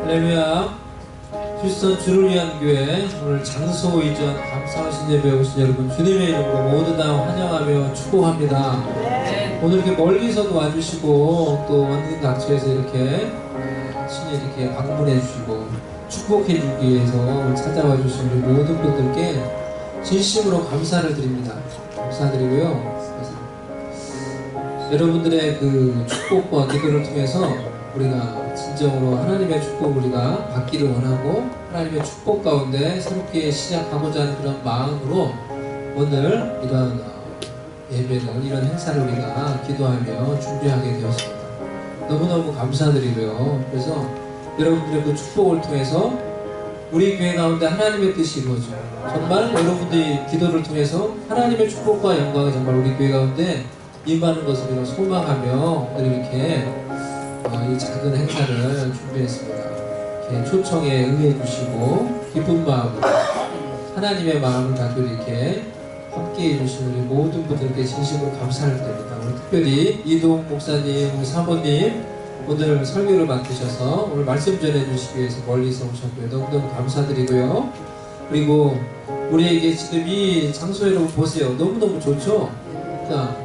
할렐루야. 휴스턴 주를 위한 교회 오늘 장소 이전 감사하신 예배 오신 여러분 주님의 이름으로 모두 다 환영하며 축복합니다. 오늘 이렇게 멀리서도 와주시고 또 원근 각처에서 이렇게 신이 이렇게 방문해 주시고 축복해 주기 위해서 오늘 찾아와 주신 우리 모든 분들께 진심으로 감사를 드립니다. 감사드리고요. 여러분들의 그 축복과 기도를 통해서 우리가 진정으로 하나님의 축복을 우리가 받기를 원하고 하나님의 축복 가운데 새롭게 시작하고자 하는 그런 마음으로 오늘 이런 예배를, 이런 행사를 우리가 기도하며 준비하게 되었습니다. 너무너무 감사드리고요. 그래서 여러분들의 그 축복을 통해서 우리 교회 가운데 하나님의 뜻이 이루어져요. 정말 여러분들이 기도를 통해서 하나님의 축복과 영광이 정말 우리 교회 가운데 임하는 것을 우리가 소망하며 오늘 이렇게 이 작은 행사를 준비했습니다. 이렇게 초청에 응해주시고 기쁜 마음으로 하나님의 마음을 가지고 이렇게 함께해 주신 우리 모든 분들께 진심으로 감사를 드립니다. 오늘 특별히 이동 목사님, 우리 사모님 오늘 설교를 맡으셔서 오늘 말씀 전해주시기 위해서 멀리서 오셨고요. 너무너무 감사드리고요. 그리고 우리에게 지금 이 장소에 여러분 보세요. 너무너무 좋죠? 자,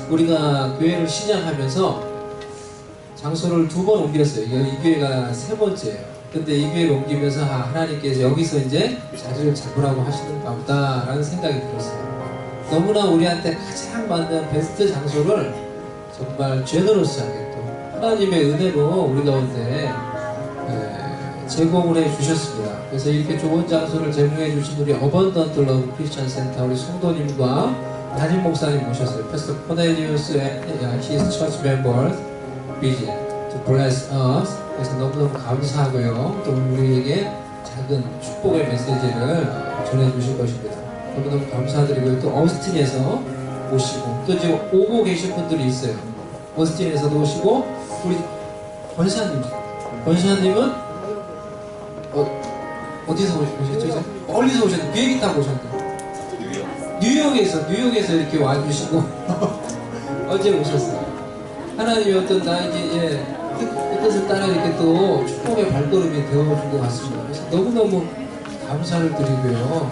우리가 교회를 시작하면서 장소를 2번 옮겼어요. 이 교회가 3번째예요. 근데 이 교회를 옮기면서 하나님께서 여기서 이제 자리를 잡으라고 하시는가 보다라는 생각이 들었어요. 너무나 우리한테 가장 맞는 베스트 장소를 정말 제너러스하게 또 하나님의 은혜로 우리 가운데 제공을 해 주셨습니다. 그래서 이렇게 좋은 장소를 제공해 주신 우리 어번던트 러브 크리스천 센터 우리 성도님과 담임 목사님 모셨어요. 패스터 코넬리우스 and his church members busy to bless us. 그래서 너무너무 감사하고요. 또 우리에게 작은 축복의 메시지를 전해주실 것입니다. 너무너무 감사드리고요. 또 어스틴에서 오시고 또 지금 오고 계신 분들이 있어요. 어스틴에서도 오시고 우리 권시아님은 어디서 오셨죠? 멀리서 오셨는데 비행기 타고 오셨는데 뉴욕에서 이렇게 와주시고 어제 오셨어요. 하나님이 어떤 나에게 그 뜻을 따라 이렇게 또 축복의 발걸음이 되어준 것 같습니다. 그래서 너무너무 감사를 드리고요.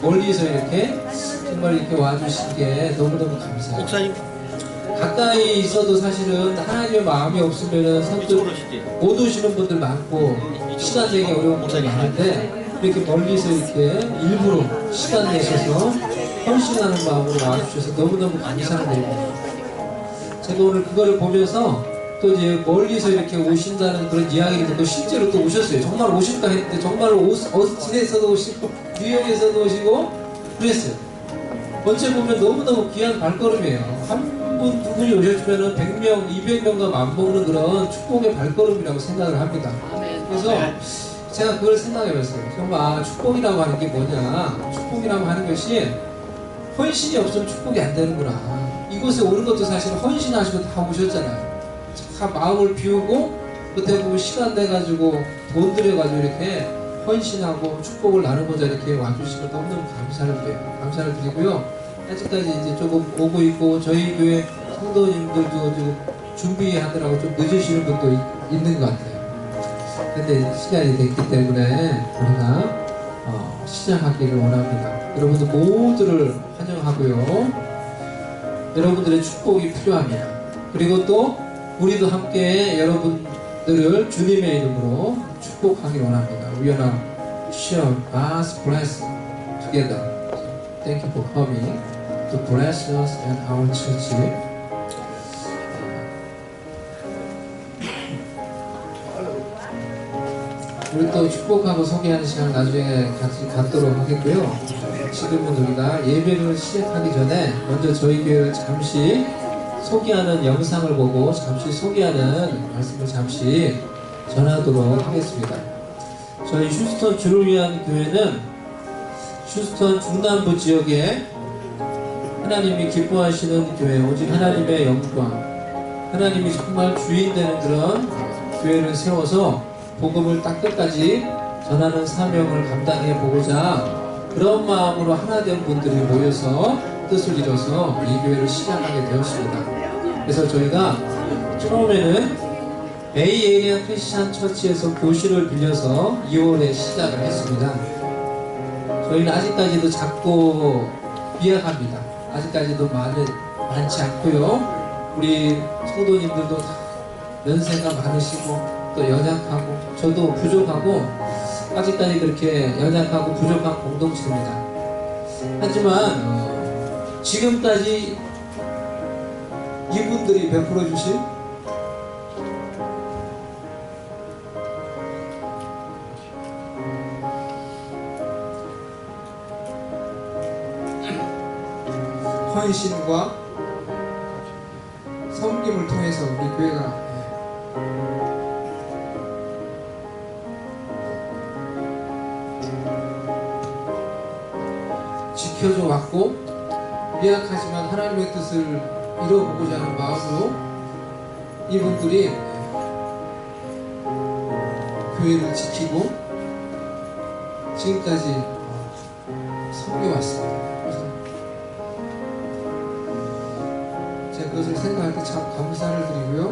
멀리서 이렇게 정말 이렇게 와주신 게 너무너무 감사해요. 목사님 가까이 있어도 사실은 하나님의 마음이 없으면 선뜻 못 오시는 분들 많고 시간 내기 어려운 분들 많은데 이렇게 멀리서 이렇게 일부러 시간 내셔서 헌신하는 마음으로 와주셔서 너무너무 감사를 드립니다. 제가 오늘 그거를 보면서 또 이제 멀리서 이렇게 오신다는 그런 이야기를 듣고 실제로 또 오셨어요. 정말 오실까 했는데 정말 어스틴에서도 오시고 뉴욕에서도 오시고 그랬어요. 어째 보면 너무너무 귀한 발걸음이에요. 한 분, 두 분이 오셨으면 100명, 200명과 맞먹는 그런 축복의 발걸음이라고 생각을 합니다. 그래서 제가 그걸 생각해봤어요. 정말 축복이라고 하는 게 뭐냐. 축복이라고 하는 것이 헌신이 없으면 축복이 안 되는구나. 이곳에 오는 것도 사실 헌신하시고 다 오셨잖아요. 다 마음을 비우고 그때 보면 시간 내가지고 돈 들여가지고 이렇게 헌신하고 축복을 나누고자 이렇게 와주시고 너무너무 감사를 드리고요. 아직까지 이제 조금 오고 있고 저희 교회 성도님들도 좀 준비하느라고 좀 늦으시는 분도 있는 것 같아요. 근데 시간이 됐기 때문에 우리가 시작하기를 원합니다. 여러분들 모두를 환영하고요. 여러분들의 축복이 필요합니다. 그리고 또 우리도 함께 여러분들을 주님의 이름으로 축복하기를 원합니다. We are now share God's blessing together. Thank you for coming to bless us and our church. 우리 또 축복하고 소개하는 시간 나중에 같이 갖도록 하겠고요. 지금은 우리가 예배를 시작하기 전에 먼저 저희 교회를 잠시 소개하는 영상을 보고 잠시 소개하는 말씀을 잠시 전하도록 하겠습니다. 저희 휴스턴 주를 위한 교회는 휴스턴 중남부 지역에 하나님이 기뻐하시는 교회, 오직 하나님의 영광, 하나님이 정말 주인 되는 그런 교회를 세워서 복음을 딱 끝까지 전하는 사명을 감당해 보고자 그런 마음으로 하나 된 분들이 모여서 뜻을 이뤄서 이 교회를 시작하게 되었습니다. 그래서 저희가 처음에는 베이에리아 크리스찬 처치에서 교실을 빌려서 2월에 시작을 했습니다. 저희는 아직까지도 작고 미약합니다. 아직까지도 많지 않고요. 우리 성도님들도 다 연세가 많으시고 또 연약하고 저도 부족하고 아직까지 그렇게 연약하고 부족한 공동체입니다. 하지만 지금까지 이분들이 베풀어 주신 헌신과 섬김을 통해서 우리 교회가 지켜줘 왔고, 미약하지만 하나님의 뜻을 이뤄보고자 하는 마음으로 이분들이 교회를 지키고 지금까지 섬겨왔습니다. 그래서 제가 그것을 생각할 때 참 감사를 드리고요.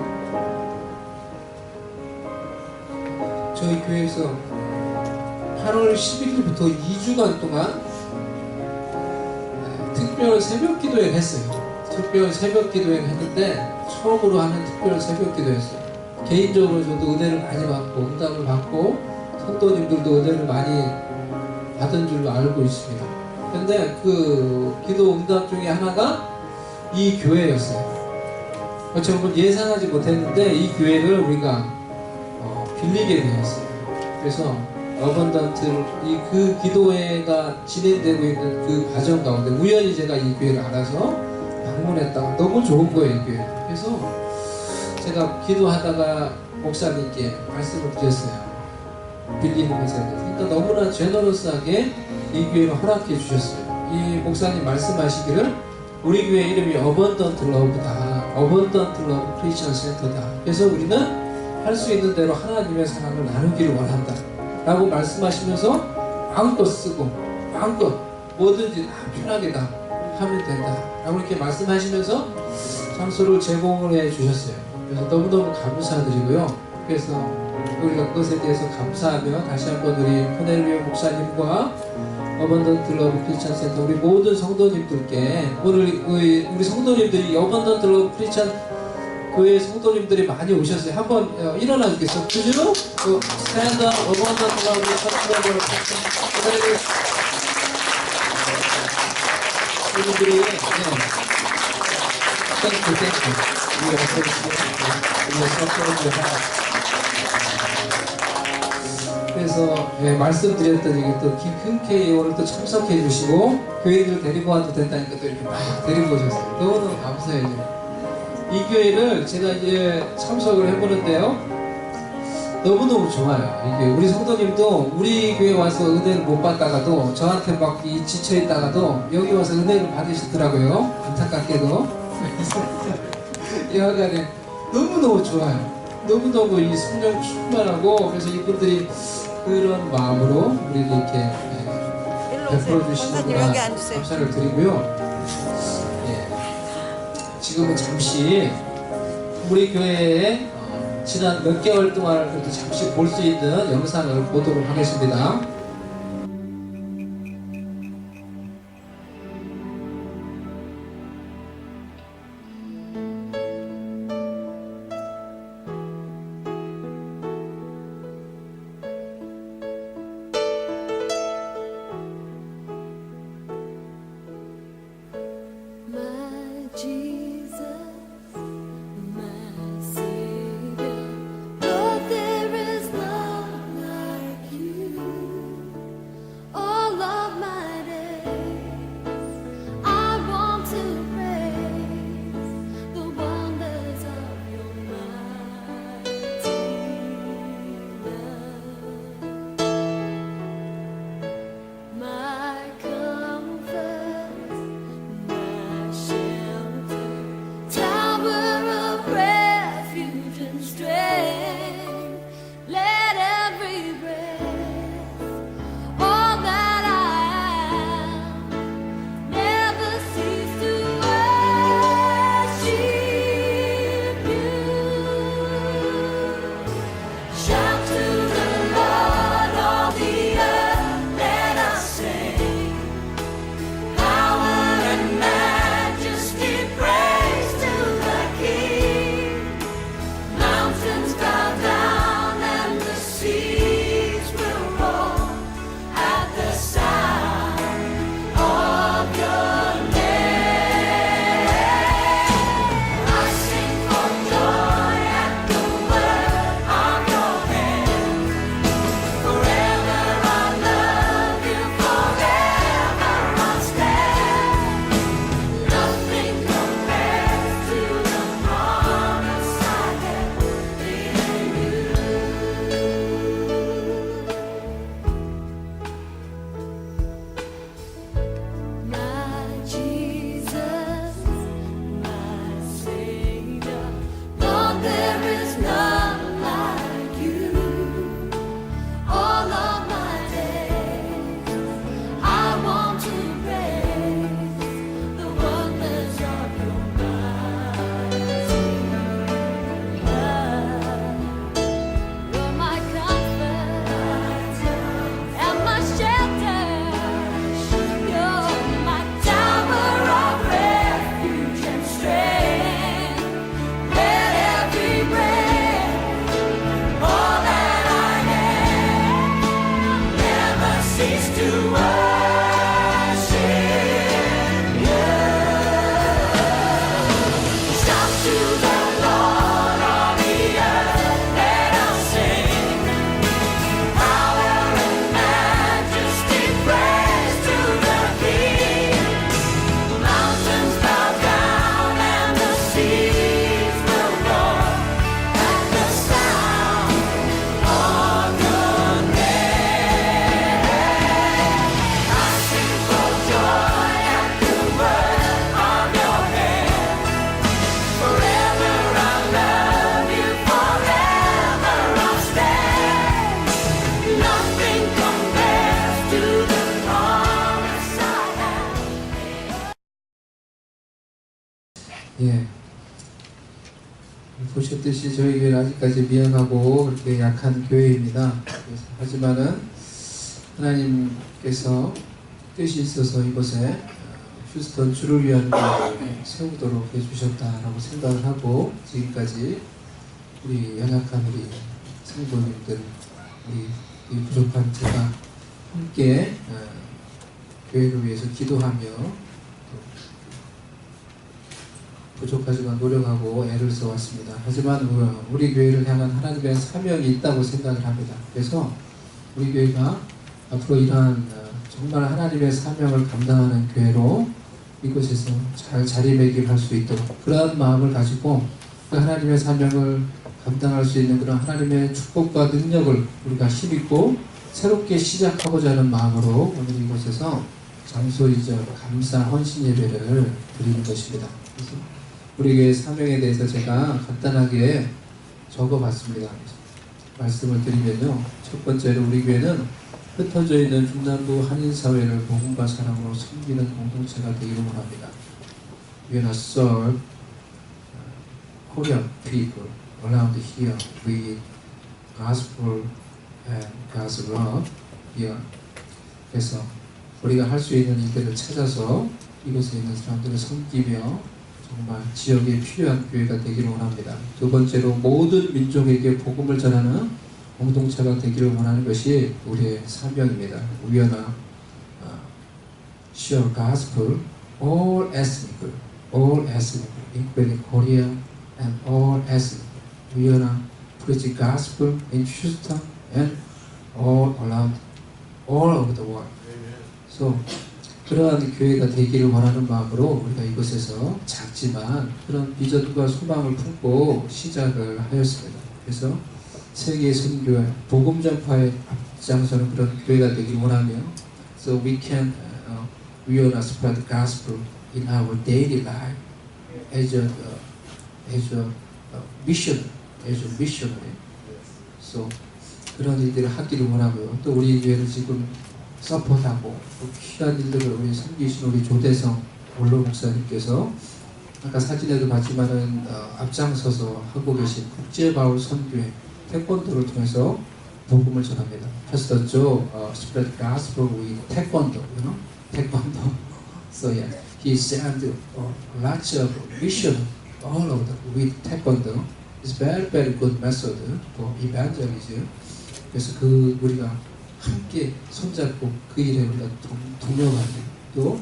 저희 교회에서 8월 11일부터 2주간 동안 특별 새벽 기도회를 했어요. 특별 새벽 기도회를 했는데 처음으로 하는 특별 새벽 기도였어요. 개인적으로 저도 은혜를 많이 받고 응답을 받고 성도님들도 은혜를 많이 받은 줄로 알고 있습니다. 근데 그 기도 응답 중에 하나가 이 교회였어요. 저는 예상하지 못했는데 이 교회를 우리가 빌리게 되었어요. 그래서 어번던트 그 기도회가 진행되고 있는 그 과정 가운데 우연히 제가 이 교회를 알아서 방문했다가 너무 좋은 거예요, 이 교회. 그래서 제가 기도하다가 목사님께 말씀을 드렸어요. 빌리는 것에 대해서. 그러니까 너무나 제너러스하게 이 교회를 허락해 주셨어요. 이 목사님 말씀하시기를 우리 교회 이름이 어번던트 러브다. 어번던트 러브 크리스천 센터다. 그래서 우리는 할 수 있는 대로 하나님의 사랑을 나누기를 원한다 라고 말씀하시면서 마음껏 쓰고 마음껏 뭐든지 다 편하게 다 하면 된다 라고 이렇게 말씀하시면서 장소를 제공을 해 주셨어요. 그래서 너무너무 감사드리고요. 그래서 우리가 그것에 대해서 감사하며 다시 한번 우리 코넬리오 목사님과 어번던트 러브 크리스천 센터 우리 모든 성도님들께 오늘 우리 성도님들이 어번던트 러브 크리스천 교회 성도님들이 많이 오셨어요. 한번 일어나 주겠어요. 그죠? 스탠드 업 어번던트 러브 크리스천 이분들이 그래서 말씀드렸더니 또 흔쾌히 오늘 또 참석해 주시고 교회를 데리고 와도 된다니까 또 이렇게 막 데리고 오셨어요. 너무너무 감사해요. 이 교회를 제가 이제 참석을 해보는데요. 너무너무 좋아요. 이게 우리 성도님도 우리 교회 와서 은혜를 못 받다가도 저한테 막 지쳐있다가도 여기 와서 은혜를 받으시더라고요. 안타깝게도. 여하간에 너무너무 좋아요. 너무너무 이 성령 충만하고 그래서 이분들이 그런 마음으로 우리를 이렇게 베풀어 주시는구나 감사를 드리고요. 지금은 잠시 우리 교회에 지난 몇 개월 동안 이렇게 잠시 볼 수 있는 영상을 보도록 하겠습니다. Jesus, Lord, there is none like you. 보셨듯이 저희 교회는 아직까지 미약하고 그렇게 약한 교회입니다. 하지만은 하나님께서 뜻이 있어서 이곳에 휴스턴 주를 위한 교회를 세우도록 해주셨다라고 생각을 하고 지금까지 우리 연약한 우리 성도님들, 우리 부족한 제가 함께 교회를 위해서 기도하며 부족하지만 노력하고 애를 써왔습니다. 하지만 우리 교회를 향한 하나님의 사명이 있다고 생각을 합니다. 그래서 우리 교회가 앞으로 이러한 정말 하나님의 사명을 감당하는 교회로 이곳에서 잘 자리매김할 수 있도록 그러한 마음을 가지고 그 하나님의 사명을 감당할 수 있는 그런 하나님의 축복과 능력을 우리가 힘입고 새롭게 시작하고자 하는 마음으로 오늘 이곳에서 장소이자 감사 헌신 예배를 드리는 것입니다. 그래서 우리 교회 사명에 대해서 제가 간단하게 적어봤습니다. 말씀을 드리면요, 첫 번째로 우리 교회는 흩어져 있는 중남부 한인사회를 복음과 사랑으로 섬기는 공동체가 되기를 원합니다. We wanna serve Korean people around here with gospel and God's love here. 그래서 우리가 할 수 있는 일들을 찾아서 이곳에 있는 사람들을 섬기며 정말 지역에 필요한 교회가 되기를 원합니다. 두 번째로 모든 민족에게 복음을 전하는 공동체가 되기를 원하는 것이 우리의 사명입니다. We wanna share gospel all ethnic, including Korea and all ethnic. We wanna preach gospel in Houston and all around, all over the world. So 그러한 교회가 되기를 원하는 마음으로 우리가 이곳에서 작지만 그런 비전과 소망을 품고 시작을 하였습니다. 그래서 세계 선교회, 복음 전파에 앞장서는 그런 교회가 되기를 원하며, so we wanna spread the gospel in our daily life as a missionary. So 그런 일들을 하기를 원하고요. 또 우리 교회를 지금 서포트하고 또 귀한 일들을 우리 섬기신 우리 조대성 원로 목사님께서 아까 사진에도 봤지만은 앞장서서 하고 계신 국제바울 선교회 태권도를 통해서 복음을 전합니다. Pastor Joe spread gospel with taekwondo, taekwondo. So yeah, he sent lots of mission all over with taekwondo. It's very good method for evangelism. 그래서 우리가 함께 손잡고 그 일에 우리가 동력하고 또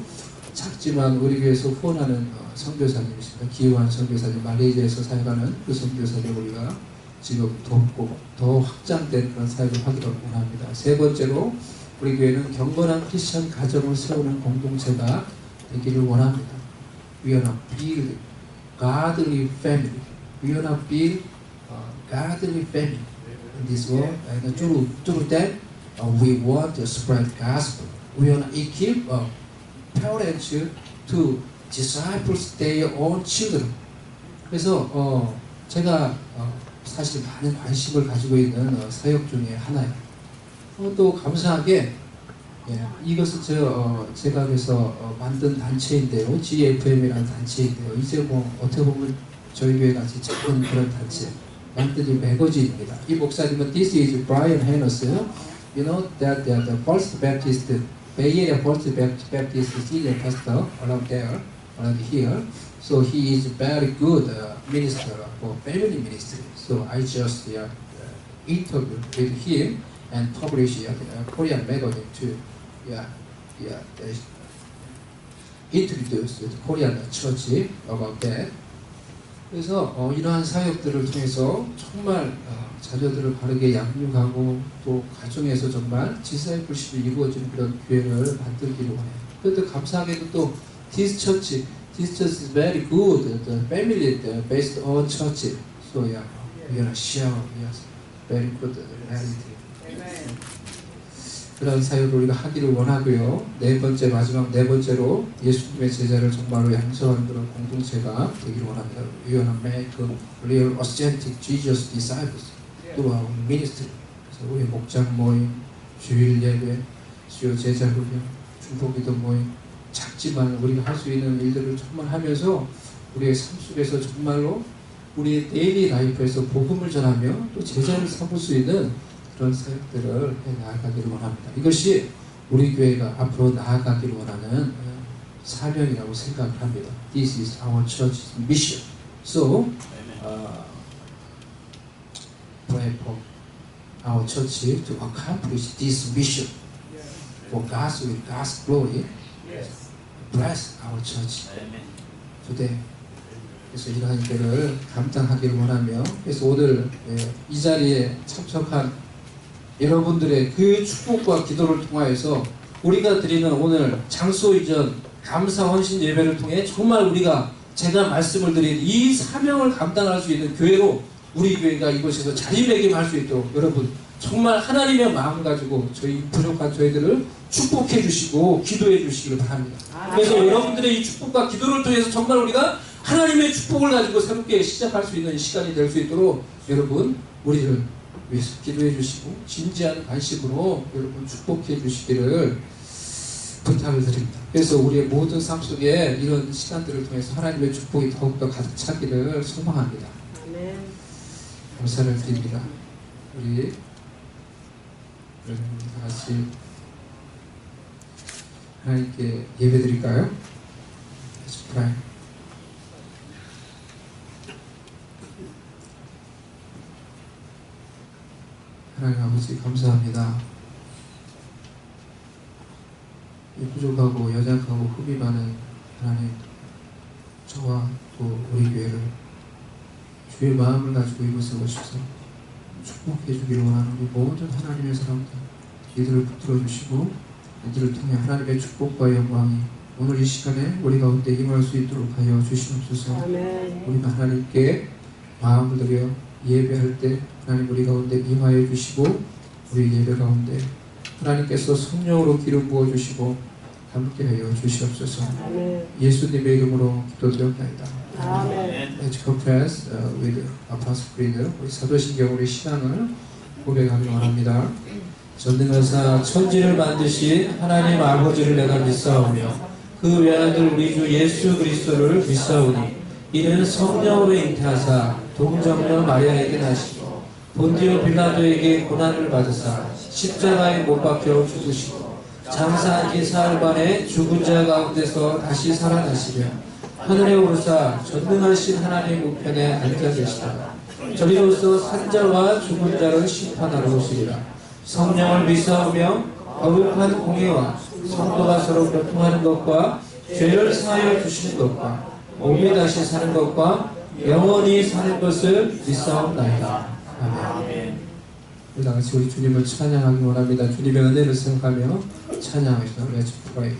작지만 우리 교회에서 후원하는 선교사님이십니다. 기요한 선교사님, 말레이시아에서 사역하는 그 선교사님 우리가 지금 돕고 더 확장된 그런 사역을 하기를 원합니다. 세 번째로 우리 교회는 경건한 크리스천 가정을 세우는 공동체가 되기를 원합니다. We wanna build godly family. We wanna build godly family in this world. And through that, we want to spread gospel. We wanna equip parents to disciple their own children. 그래서 제가 사실 많은 관심을 가지고 있는 사역 중에 하나예요. 또 감사하게 이것은 제가 그래서 만든 단체인데요. GFM이라는 단체인데요. 이제 뭐 어떻게 보면 저희 교회 같이 작은 그런 단체 만든 매거진입니다. 이 목사님은 This is Brian Hennes. You know that they are the First Baptist, Bay Area First Baptist senior pastor around there, around here. So he is very good minister for family ministry. So I just interviewed with him and published a Korean magazine to introduce the Korean church about that. 그래서 이러한 사역들을 통해서 정말 자녀들을 바르게 양육하고 또 가정에서 정말 디사이플십이 이루어지는 그런 교회를 만들기를 원해요. 그런데 감사하게도 또 this church is very good. The family based on church. So yeah, we are share yes, very good reality. 그런 사역을 우리가 하기를 원하고요. 마지막 네 번째로 예수님의 제자를 정말로 양성하는 그런 공동체가 되기를 원합니다. We want to make real authentic Jesus disciples through our ministry. 그래서 우리 목장 모임, 주일 예배, 수요 제자 훈련, 중보기도 모임, 작지만 우리가 할 수 있는 일들을 정말 하면서 우리의 삶 속에서 정말로 우리의 데일리 라이프에서 복음을 전하며 또 제자를 삼을 수 있는 그런 사역들을 해 나아가기를 원합니다. 이것이 우리 교회가 앞으로 나아가기를 원하는 사명이라고 생각을 합니다. This is our church's mission. So, pray for our church to accomplish this mission for God's will, God's glory. Bless our church today. 그래서 이러한 일을 감당하기를 원하며, 그래서 오늘 이 자리에 참석한 여러분들의 그 축복과 기도를 통하여서 우리가 드리는 오늘 장소 이전 감사 헌신 예배를 통해 정말 우리가 제가 말씀을 드린 이 사명을 감당할 수 있는 교회로 우리 교회가 이곳에서 자리매김할 수 있도록 여러분 정말 하나님의 마음 가지고 저희 부족한 저희들을 축복해 주시고 기도해 주시기를 바랍니다. 그래서 여러분들의 이 축복과 기도를 통해서 정말 우리가 하나님의 축복을 가지고 새롭게 시작할 수 있는 시간이 될 수 있도록 여러분 우리를 위해서 기도해 주시고 진지한 관심으로 여러분 축복해 주시기를 부탁을 드립니다. 그래서 우리의 모든 삶 속에 이런 시간들을 통해서 하나님의 축복이 더욱더 가득 차기를 소망합니다. 감사를 드립니다. 우리 다 같이 하나님께 예배 드릴까요? Let's pray. 하나님 아버지 감사합니다. 이 부족하고 연약하고 흠이 많은 하나님, 저와 또 우리 교회를 주의 마음을 가지고 이곳에 오셔서 축복해 주기를 원하는 우리 모든 하나님의 사람들, 이들을 붙들어 주시고 이들을 통해 하나님의 축복과 영광이 오늘 이 시간에 우리 가운데 임할 수 있도록 하여 주시옵소서. 우리가 하나님께 마음을 들여 예배할 때 하나님 우리 가운데 임하여 주시고 우리 예배 가운데 하나님께서 성령으로 기름 부어 주시고 함께 하여 주시옵소서. 예수님의 이름으로 기도드렸나이다. Let's confess with Apostle Creed. 우리 사도신경 우리 신앙을 고백하기 원합니다. 전능하사 천지를 만드신 하나님 아버지를 내가 믿사오며 그 외아들 우리 주 예수 그리스도를 믿사오니 이는 성령으로 잉태하사 동정녀 마리아에게 나시고 본디오 빌라도에게 고난을 받으사 십자가에 못 박혀 죽으시고 장사한 지 사흘 만에 죽은 자 가운데서 다시 살아나시며 하늘에 오르사 전능하신 하나님 우편에 앉아 계시다가 저리로서 산자와 죽은 자를 심판하러 오시리라. 성령을 믿사오며 거룩한 공예와 성도가 서로 교통하는 것과 죄를 사하여 주시는 것과 몸이 다시 사는 것과 영원히 사는 것을 믿사옵나이다. 아멘. 우리 다같이 우리 주님을 찬양하기 원합니다. 주님의 은혜를 생각하며 찬양하시다. Let's pray.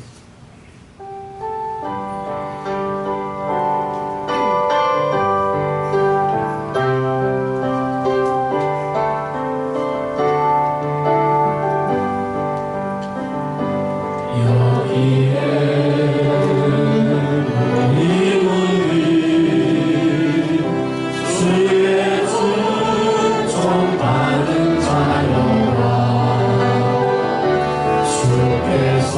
주께서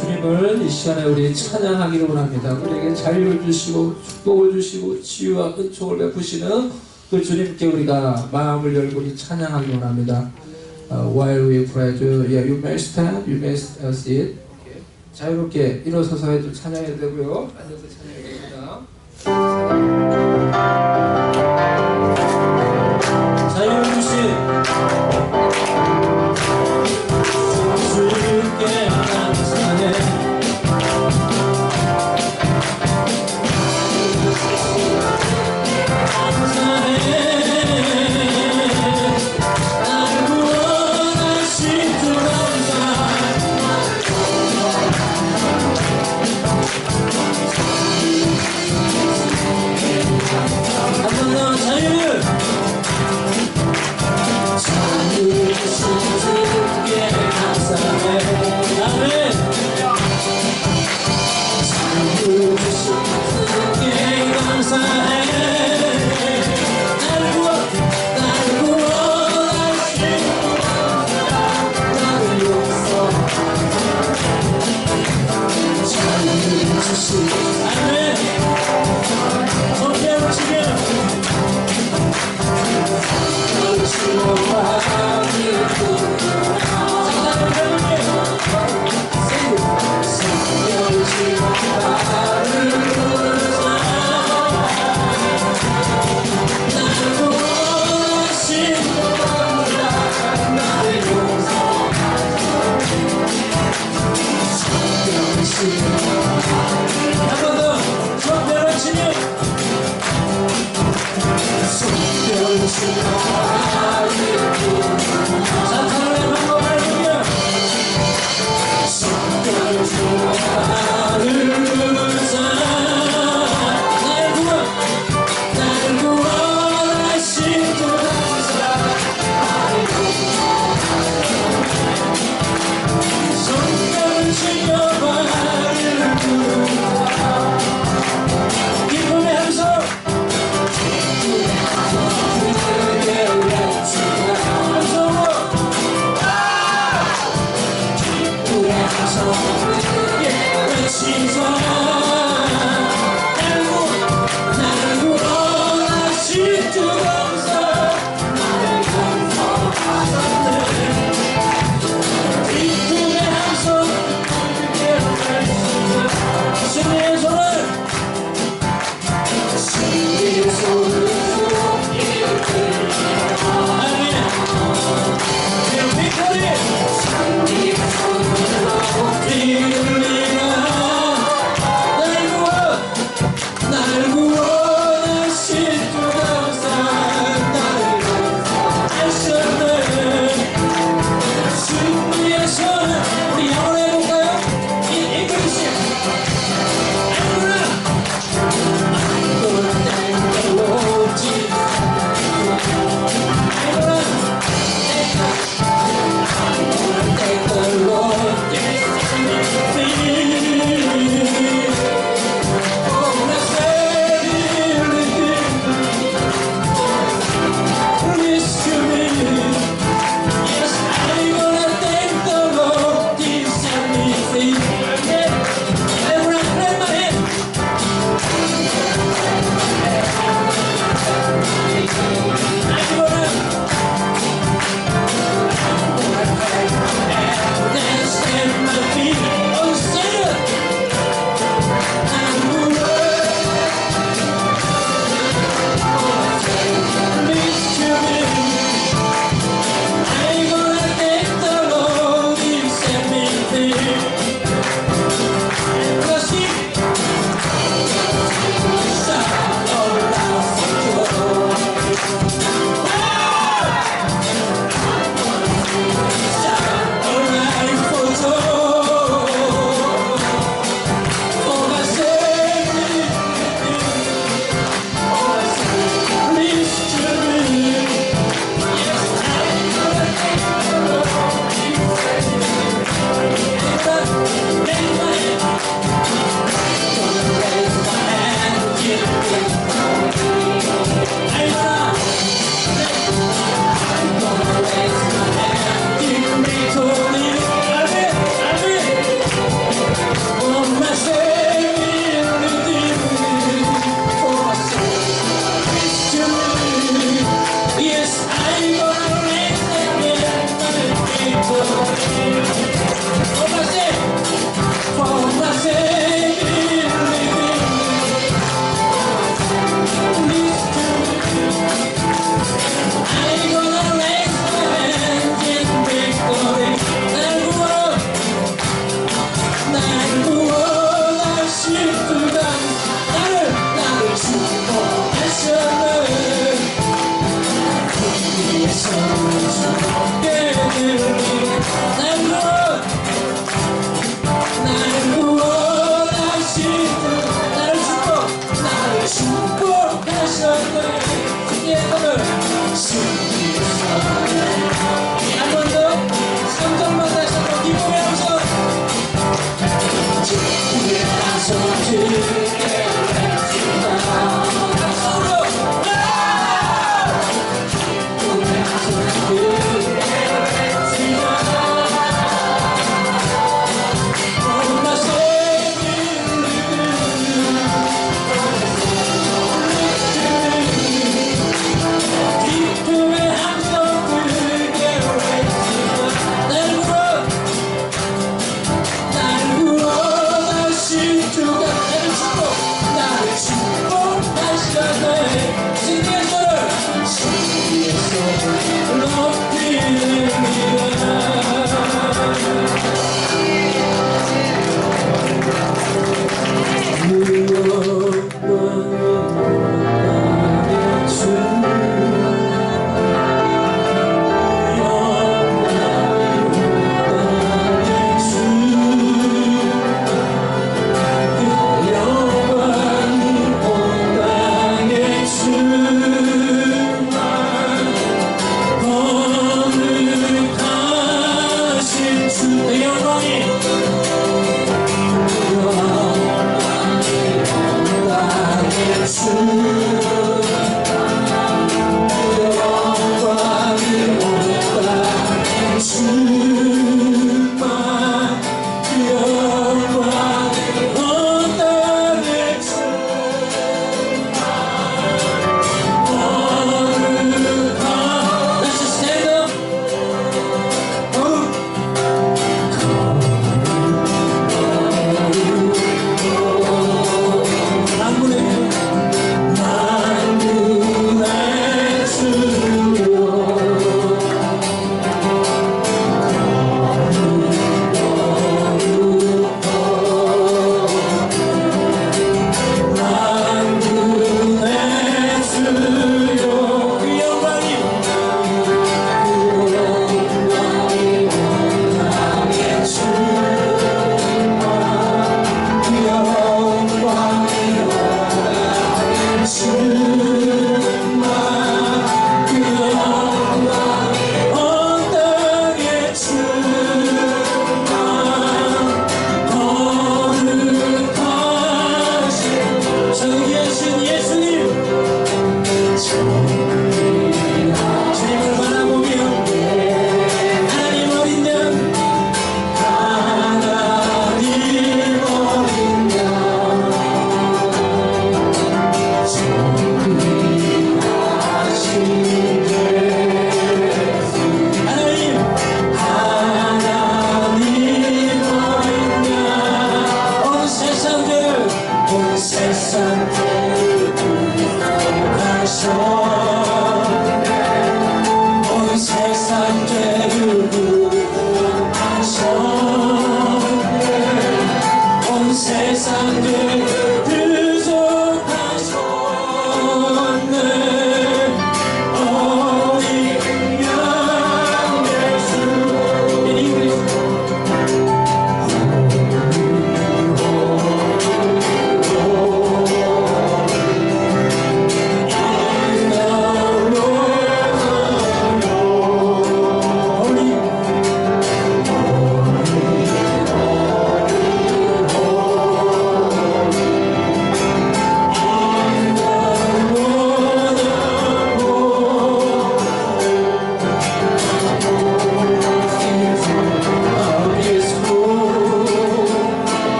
주님을 이 시간에 우리 찬양하기를 원합니다. 우리에게 자유를 주시고 축복을 주시고 치유와 은총을 베푸시는 그 주님께 우리가 마음을 열고 우리 찬양하기 원합니다. While we praise you, yeah, you may stand, you may sit. 자유롭게 일어서서 해도 찬양해도 되고요. 앉아서 찬양해도 됩니다. 자유를 주신 주님께 감사해.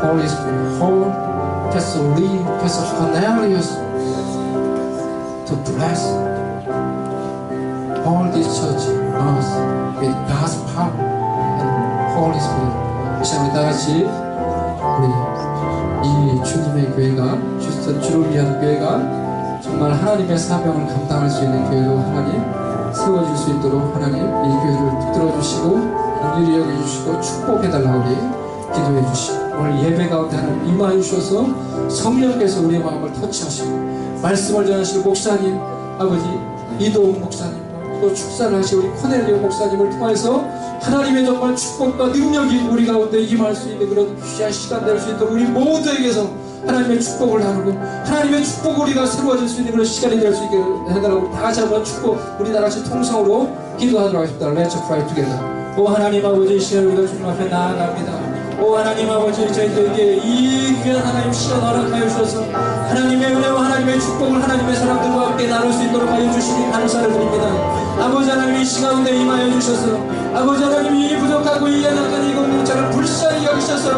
Holy Spirit, hold Pastor Lee, Pastor Cornelius to bless all this church, us, with God's power and Holy Spirit. 이 시간에 다 같이 우리 이 주님의 교회가, 주를 위한 교회가 정말 하나님의 사명을 감당할 수 있는 교회로 하나님 세워질 수 있도록 하나님 이 교회를 붙들어 주시고 긍휼히 여겨 주시고 축복해 달라고 우리 기도해 주시고, 오늘 예배 가운데 하나님 임하여 주셔서 성령께서 우리의 마음을 터치하시고 말씀을 전하시고 목사님, 아버지 이도훈 목사님, 또 축사를 하시고 우리 코넬리오 목사님을 통해서 하나님의 정말 축복과 능력이 우리 가운데 임할 수 있는 그런 귀한 시간 될 수 있도록 우리 모두에게서 하나님의 축복을 나누고 하나님의 축복 우리가 새로워질 수 있는 그런 시간이 될 수 있게 해달라고 다 같이 한번 축복 우리 다 같이 통성으로 기도하도록 하겠습니다. Let's pray together. 오 하나님 아버지, 이 시간 우리가 주님 앞에 나아갑니다. 오 하나님 아버지, 저희들에게 이 귀한 하나님 시간 허락하여 주셔서 하나님의 은혜와 하나님의 축복을 하나님의 사람들과 함께 나눌 수 있도록 하여 주시니 감사를 드립니다. 아버지 하나님, 이 시간 가운데 임하여 주셔서 아버지 하나님, 이 부족하고 이 연약한 이 공동체를 불쌍히 여기셔서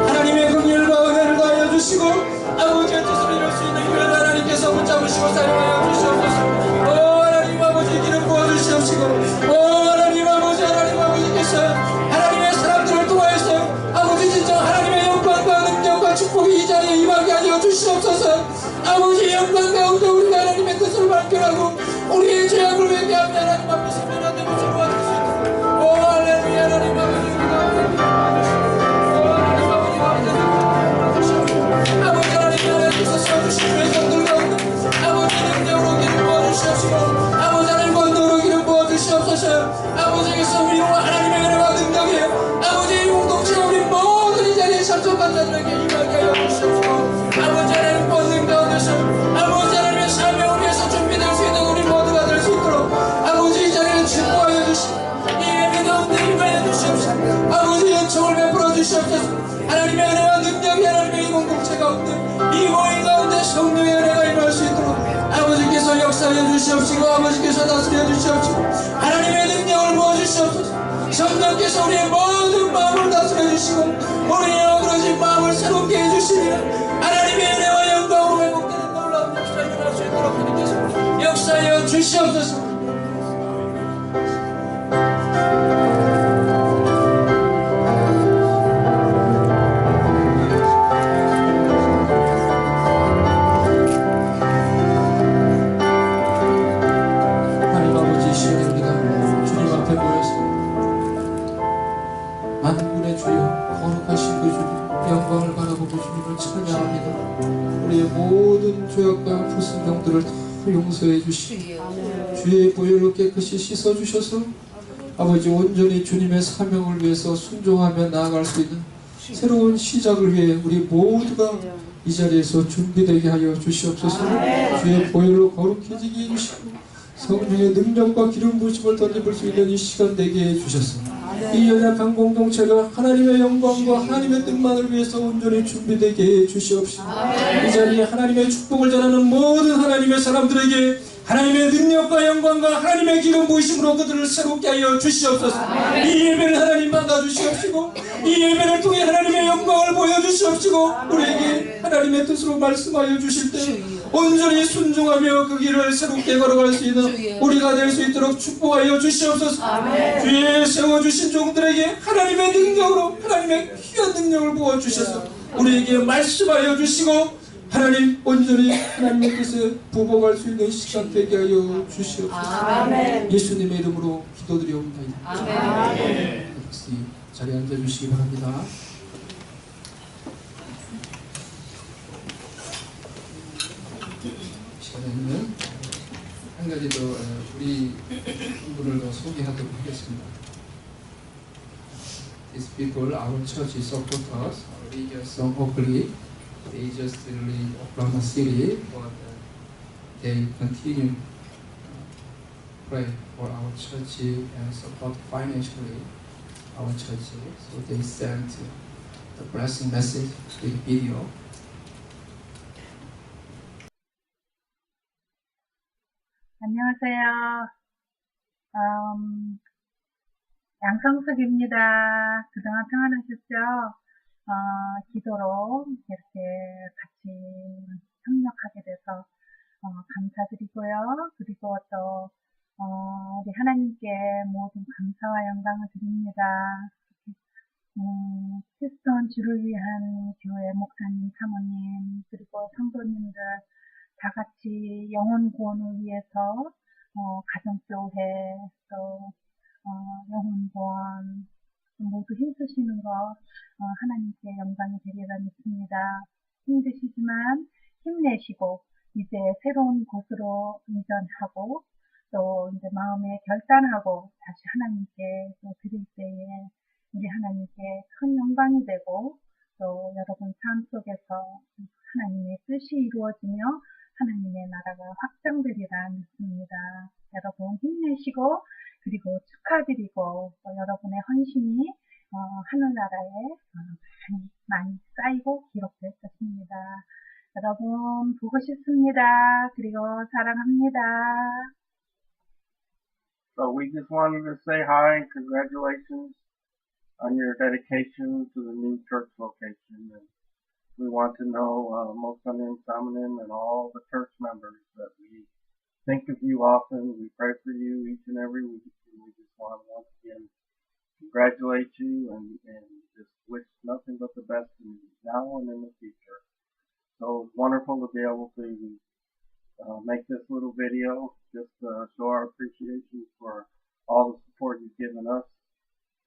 하나님의 긍휼과 은혜를 더하여 주시고 아버지의 뜻을 이룰 수 있는 교회 하나님께서 붙잡으시고 사용하여 주시옵소서. 오 하나님 아버지, 기름 부어주시옵시고 오 하나님 아버지, 하나님 아버지께서 하나님의 사람들을 통하여서 아버지 진정 하나님의 영광과 능력과 축복이 이 자리에 임하게 하여 주시옵소서. 아버지 영광 가운데 우리가 하나님의 뜻을 발견하고 우리의 죄악을 회개하며 하나님 앞에서 변화되고 새로워질 수 있도록 오 할렐루야. 하나님 아버지, 우리가 목사들에게 임하게 하여 주시옵시고 아버지 하나님 권능 가운데서 아버지 하나님의 사명을 위해서 준비될 수 있는 우리 모두가 될 수 있도록 아버지 이 자리를 축복하여 주시고 이 예배 가운데 임하여 주시옵시고 아버지 은총을 베풀어 주시옵소서. 하나님의 은혜와 능력이 하나님의 이 공동체 가운데 이 모임 가운데 성령의 은혜가 임할 수 있도록 아버지께서 역사해 주시옵시고 아버지께서 다스려 주시옵시고 하나님의 능력을 부어주시옵소서. 성령께서 우리의 모든 마음을 다스려 주시고 우리의 어그러진 마음을 새롭게 해주시며 하나님의 은혜와 영광으로 회복되는 놀라운 역사가 일어날 수 있도록 하나님께서 역사하여 주시옵소서. 만군의 주여 거룩하신 그 주님 영광을 바라보고 주님을 찬양합니다. 우리의 모든 죄악과 불순종들을 다 용서해 주시고 주의 보혈로 깨끗이 씻어주셔서 아버지 온전히 주님의 사명을 위해서 순종하며 나아갈 수 있는 새로운 시작을 위해 우리 모두가 이 자리에서 준비되게 하여 주시옵소서. 주의 보혈로 거룩해지게 해주시고 성령의 능력과 기름 부으심을 덧입을 수 있는 이 시간 되게 해주셨습니다. 이 연약한 공동체가 하나님의 영광과 하나님의 뜻만을 위해서 온전히 준비되게 해 주시옵시고 이 자리에 하나님의 축복을 전하는 모든 하나님의 사람들에게 하나님의 능력과 영광과 하나님의 기름 부으심으로 그들을 새롭게 하여 주시옵소서. 이 예배를 하나님 받아주시옵시고 이 예배를 통해 하나님의 영광을 보여주시옵시고 우리에게 하나님의 뜻으로 말씀하여 주실 때 온전히 순종하며 그 길을 새롭게 걸어갈 수 있는 우리가 될 수 있도록 축복하여 주시옵소서. 주의 세워주신 종들에게 하나님의 능력으로 하나님의 귀한 능력을 부어주셔서 우리에게 말씀하여 주시고 하나님 온전히 하나님의 뜻에 부복할 수 있는 시간 되게 하여 주시옵소서. 예수님의 이름으로 기도드리옵나이다. 아멘. 자리에 앉아주시기 바랍니다. 시간에는 한 가지 더 우리 분을 더 소개하도록 하겠습니다. These people, our church is support us. We just hopefully they just leave Oklahoma City, but they continue pray for our church and support financially our church. So they sent the blessing message with video. 안녕하세요. 양성숙입니다. 그동안 평안하셨죠? 기도로 이렇게 같이 협력하게 돼서 감사드리고요. 그리고 또 우리 하나님께 모든 감사와 영광을 드립니다. 휴스턴 주를 위한 교회 목사님, 사모님, 그리고 성도님들 다 같이 영혼 구원을 위해서 가정교회 또 영혼 구원 모두 힘쓰시는 거 하나님께 영광이 되리라 믿습니다. 힘드시지만 힘내시고 이제 새로운 곳으로 이전하고 또 이제 마음에 결단하고 다시 하나님께 또 드릴 때에 우리 하나님께 큰 영광이 되고 또 여러분 삶 속에서 하나님의 뜻이 이루어지며 하나님의 나라가 확장되리라 믿습니다. 여러분 힘내시고 그리고 축하드리고 또 여러분의 헌신이 하늘나라에 많이 쌓이고 기록될 것입니다. 여러분 보고 싶습니다. 그리고 사랑합니다. So we just wanted to say hi and congratulations on your dedication to the new church location. And we want to know Mosanim, Samanim, and all the church members that we think of you often. We pray for you each and every week. And we just want to once again congratulate you and just wish nothing but the best in you now and in the future. So it's wonderful to be able to make this little video just to show our appreciation for all the support you've given us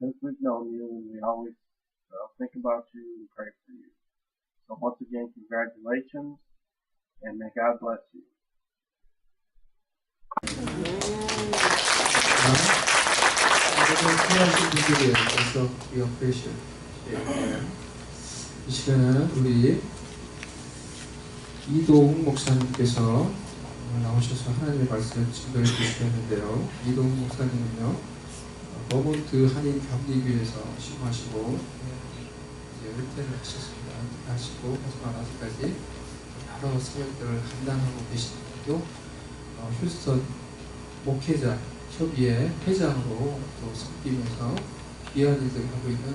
since we've known you, and we always think about you and pray for you. So once again, congratulations, and may God bless you. 필요하신 분들이 있어서 we appreciate it. 이 시간에는 우리 이동욱 목사님께서 나오셔서 하나님의 말씀을 증거해 주시겠는데요. 이동욱 목사님은요, 버몬트 한인 병리교에서 신고하시고 이제 은퇴를 하셨습니다. 은퇴하시고 하시고 나서까지 여러 사역들을 감당하고 계시는데도 휴스턴 목회자 협의회 회장으로 또 섬기면서 귀한 일들을 하고 있는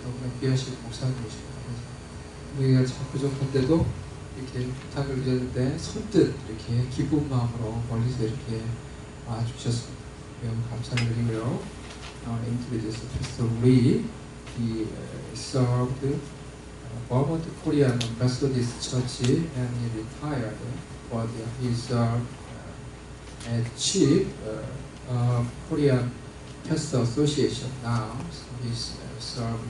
너무나 귀하신 목사님이십니다. 우리가 참 부족한데도 이렇게 부탁을 드렸는데 선뜻 이렇게 기쁜 마음으로 멀리서 이렇게 와주셨습니다. 매우 감사를 드리고요. Introduce Pastor Lee. He served Vermont Korean Methodist Church and he retired, but he served as chief Korean Pastor Association now. So he's served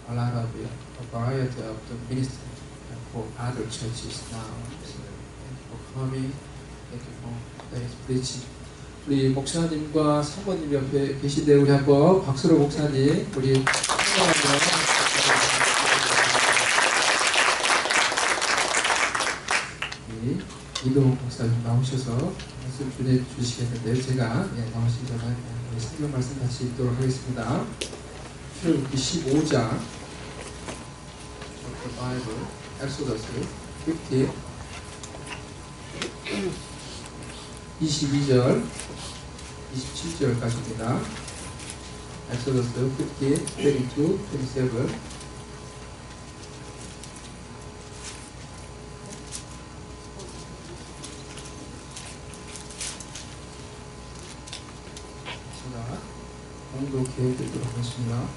a lot of a variety of the ministry for other churches now. So thank you for coming. Thank you for preaching. 우리 목사님과 사모님 옆에 계신데 우리 한번 박수로 목사님 우리 이동욱 목사님 나오셔서 말씀 전해 주시겠는데 제가 나오시기 전에 성경 말씀 같이 읽도록 하겠습니다. 출애굽기 15장 바이블 엑소더스 15 22절 27절까지입니다. 엑소더스 15, 22, 27. 공독해 드리도록 하겠습니다.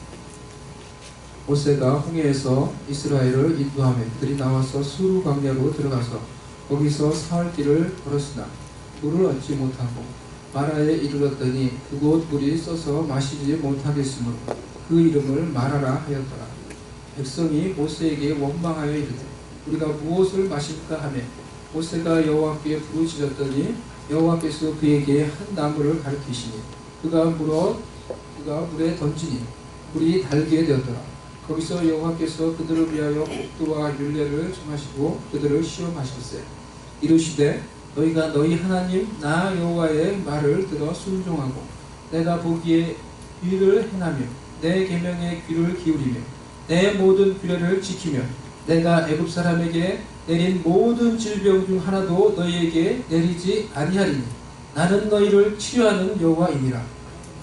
모세가 홍해에서 이스라엘을 인도하며 그들이 나와서 수르 광야로 들어가서 거기서 사흘 길을 걸었으나 물을 얻지 못하고 마라에 이르렀더니 그곳 물이 써서 마시지 못하겠으므로 그 이름을 마라라 하였더라. 백성이 모세에게 원망하여 이르되 우리가 무엇을 마실까 하며 모세가 여호와께 부르짖었더니 여호와께서 그에게 한 나무를 가리키시니 그가 물에 던지니 물이 달게 되었더라. 거기서 여호와께서 그들을 위하여 복도와 율례를 정하시고 그들을 시험하실세. 이르시되 너희가 너희 하나님 나 여호와의 말을 들어 순종하고 내가 보기에 의를 행하며 내 계명에 귀를 기울이며 내 모든 규례를 지키며 내가 애굽 사람에게 내린 모든 질병 중 하나도 너희에게 내리지 아니하리니 나는 너희를 치료하는 여호와이니라.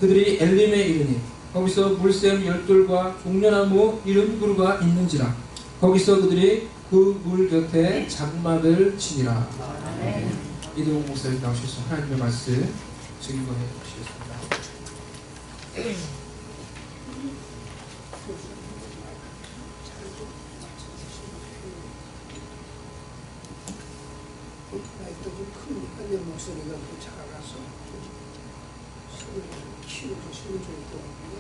그들이 엘림에 이르니 거기서 물샘 10돌과 종려나무 70그루가 있는지라. 거기서 그들이 그 물 곁에 장막을 치니라. 이동욱 목사님 나오셔서 하나님의 말씀 증거해 주시겠습니다. 큰 목소리가 작아서 소리를 키워주시면 좋을 것 같고요.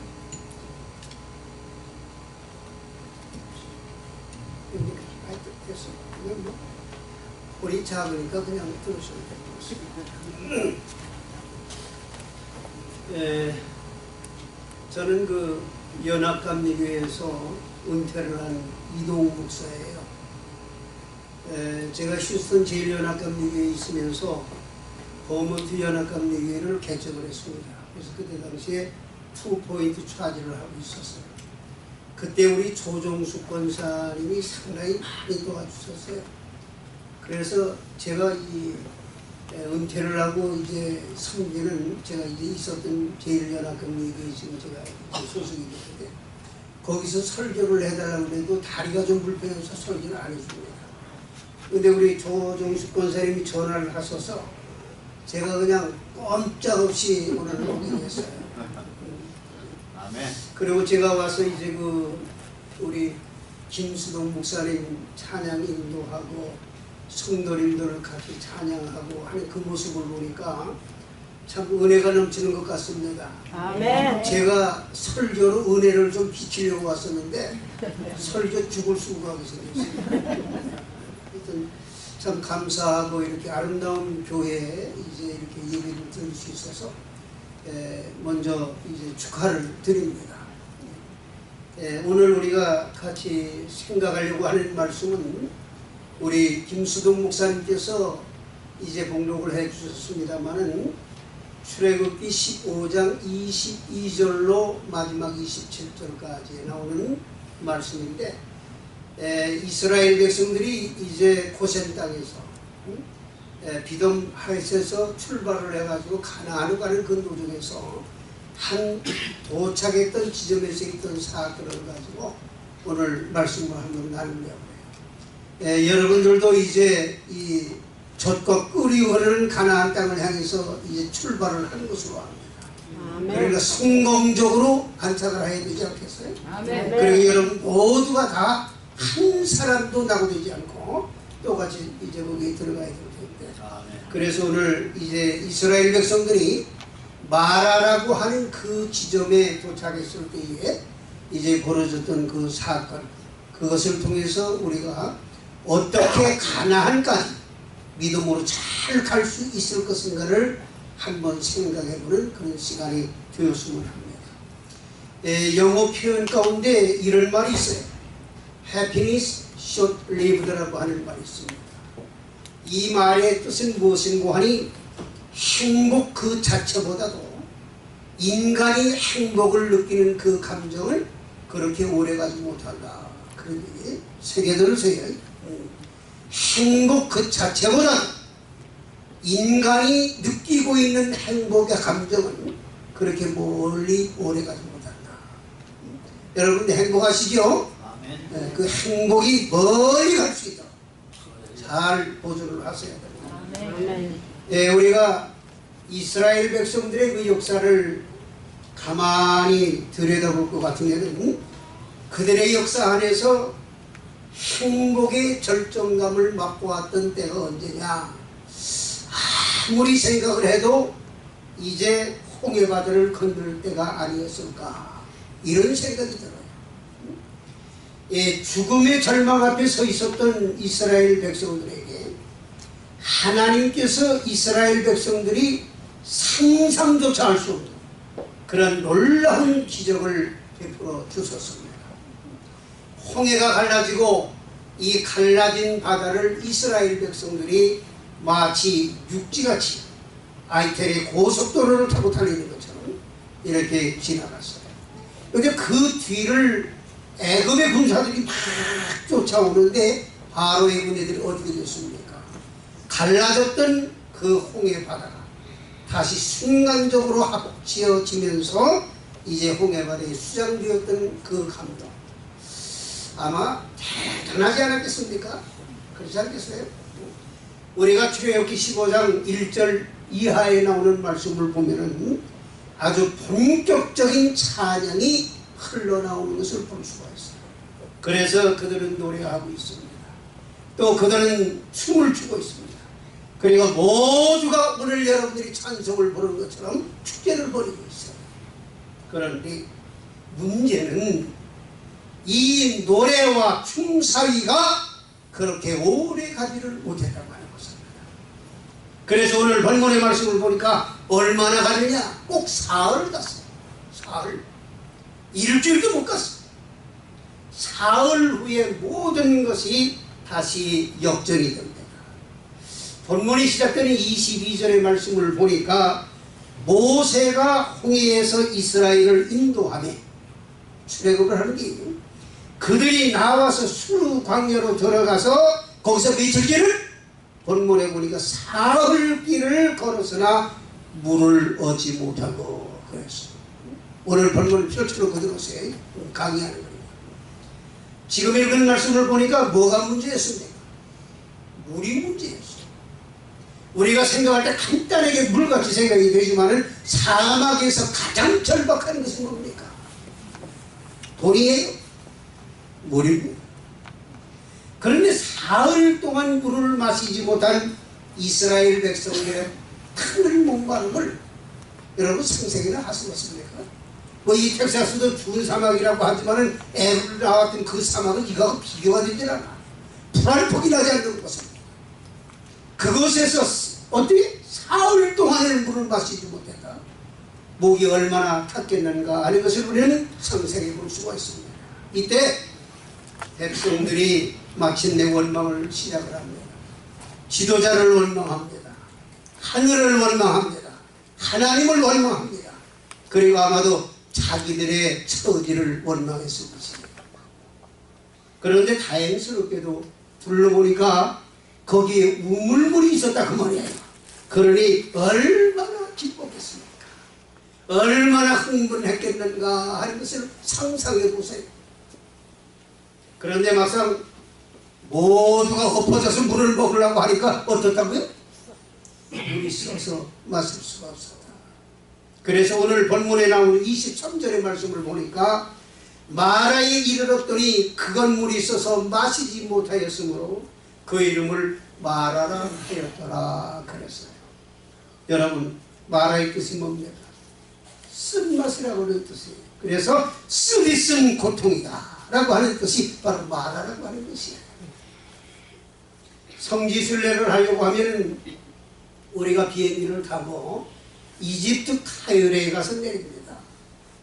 여기 많이 됐어. 그냥 뭐 우리 작으니까 그냥 들으셔도 될 것 같습니다. 저는 그 연합감리교회에서 은퇴를 한 이동욱 목사예요. 제가 휴스턴 제일연합감리교회에 있으면서 버몬트 연합감리교회를 개척을 했습니다. 그래서 그때 당시에 2포인트 차지를 하고 있었어요. 그때 우리 조정숙 권사님이 상당히 많이 도와주셨어요. 그래서 제가 이 은퇴를 하고 이제 섬기는 제가 이제 있었던 제일연합감리교회에 지금 제가 소속이 됐는데 거기서 설교를 해달라고 해도 다리가 좀 불편해서 설교를 안 해줍니다. 근데 우리 조정숙 권사님이 전화를 하셔서 제가 그냥 꼼짝없이 오늘 오게 됐어요. 아멘. 그리고 제가 와서 이제 그 우리 김수동 목사님 찬양 인도하고 성도님들을 같이 찬양하고 하는 그 모습을 보니까 참 은혜가 넘치는 것 같습니다. 아멘. 제가 설교로 은혜를 좀 비치려고 왔었는데 설교 죽을 수고하게 생겼어요. 하여튼 참 감사하고 이렇게 아름다운 교회에 이제 이렇게 예배를 드릴 수 있어서 먼저 이제 축하를 드립니다. 오늘 우리가 같이 생각하려고 하는 말씀은 우리 김수동 목사님께서 이제 봉독을 해 주셨습니다마는 출애굽기 15장 22절로 마지막 27절까지 나오는 말씀인데, 이스라엘 백성들이 이제 고센 땅에서 비돔 하에서 출발을 해가지고 가나안으로 가는 그 도중에서 한 도착했던 지점에서 있던 사건을 가지고 오늘 말씀을 한번 나누려고 해요. 여러분들도 이제 이 젖과 꿀이 흐르는 가나안 땅을 향해서 이제 출발을 하는 것으로 합니다. 그러니까 성공적으로 안착을 해야 되지 않겠어요? 아멘. 그리고 여러분 모두가 다 한 사람도 낙오되지 않고 똑같이 이제 거기에 들어가야 될 텐데, 그래서 오늘 이제 이스라엘 백성들이 마라라고 하는 그 지점에 도착했을 때에 이제 벌어졌던 그 사건, 그것을 통해서 우리가 어떻게 가나안까지 믿음으로 잘 갈 수 있을 것인가를 한번 생각해보는 그런 시간이 되었으면 합니다. 영어 표현 가운데 이런 말이 있어요. Happiness short-lived라고 하는 말이 있습니다. 이 말의 뜻은 무엇인고 하니, 행복 그 자체보다도 인간이 행복을 느끼는 그 감정을 그렇게 오래가지 못한다. 그런 얘기. 세계 들으세요. 행복 그 자체보다 인간이 느끼고 있는 행복의 감정은 그렇게 멀리 오래가지 못한다. 여러분 행복하시죠? 그 행복이 멀리 갈 수 있도록 잘 보존을 하셔야 됩니다. 우리가 이스라엘 백성들의 그 역사를 가만히 들여다볼 것 같으면 그들의 역사 안에서 행복의 절정감을 맛보았던 때가 언제냐? 아무리 생각을 해도 이제 홍해바다를 건널 때가 아니었을까, 이런 생각이 들어요. 죽음의 절망 앞에 서 있었던 이스라엘 백성들에게 하나님께서 이스라엘 백성들이 상상조차 할 수 없는 그런 놀라운 기적을 베풀어 주셨습니다. 홍해가 갈라지고 이 갈라진 바다를 이스라엘 백성들이 마치 육지같이 아이텔의 고속도로를 타고 달리는 것처럼 이렇게 지나갔어요. 그런데 그 뒤를 애굽의 군사들이 막 쫓아오는데 바로의 군대들이 어디게 됐습니까? 갈라졌던 그 홍해 바다가 다시 순간적으로 합치어지면서 이제 홍해 바다에 수장되었던 그 감동, 아마 대단하지 않았겠습니까? 그렇지 않겠어요? 우리가 출애굽기 15장 1절 이하에 나오는 말씀을 보면은 아주 본격적인 찬양이 흘러나오는 것을 볼 수가 있어요. 그래서 그들은 노래하고 있습니다. 또 그들은 춤을 추고 있습니다. 그리고 모두가 오늘 여러분들이 찬송을 부르는 것처럼 축제를 벌이고 있어요. 그런데 문제는 이 노래와 춤 사이가 그렇게 오래 가지를 못했다고 하는 것입니다. 그래서 오늘 본문의 말씀을 보니까 얼마나 가느냐? 꼭 사흘 갔어요. 사흘. 일주일도 못 갔어요. 사흘 후에 모든 것이 다시 역전이 됩니다. 본문이 시작되는 22절의 말씀을 보니까 모세가 홍해에서 이스라엘을 인도하며 출애굽을 하는 게 그들이 나와서 수르 광야로 들어가서 거기서 며칠길을 본문에 보니까 사흘 길을 걸었으나 물을 얻지 못하고 그랬어요. 오늘 본문을 펼쳐놓고 들어오세요. 강의하는 거예요. 지금 읽은 말씀을 보니까 뭐가 문제였습니까? 물이 문제였어요. 우리가 생각할 때 간단하게 물같이 생각이 되지만은 사막에서 가장 절박한 것은 뭡니까? 돈이에요? 물입니다. 그런데 사흘 동안 물을 마시지 못한 이스라엘 백성들의 큰 목마름을 여러분 상상이나 하시겠습니까? 뭐 이 텍사스도 추운 사막이라고 하지만은 애를 나왔던 그 사막은 이거하고 비교가 되질 않아. 불알 폭이 나지 않는 곳입니다. 그곳에서 어떻게 사흘 동안을 물을 마시지 못했다. 목이 얼마나 탔겠는가 하는 것을 우리는 상상해 볼 수가 있습니다. 이때 백성들이 마침내 원망을 시작을 합니다. 지도자를 원망합니다. 하늘을 원망합니다. 하나님을 원망합니다. 그리고 아마도 자기들의 처지를 원망했을 것입니다. 그런데 다행스럽게도 둘러보니까 거기에 우물물이 있었다 그 말이에요. 그러니 얼마나 기뻤겠습니까? 얼마나 흥분했겠는가 하는 것을 상상해 보세요. 그런데 막상 모두가 엎어져서 물을 먹으려고 하니까 어떻다고요? 물이 써서 마실 수가 없었다. 그래서 오늘 본문에 나오는 23절의 말씀을 보니까 마라에 이르렀더니 그건 물이 써서 마시지 못하였으므로 그 이름을 마라라 하였더라 그랬어요. 여러분, 마라의 뜻이 뭡니까? 쓴맛이라고 하는 뜻이에요. 그래서 쓰디 쓴 고통이다 라고 하는 뜻이 바로 마라라고 하는 것이에요. 성지순례를 하려고 하면 우리가 비행기를 타고 이집트 카이로에 가서 내립니다.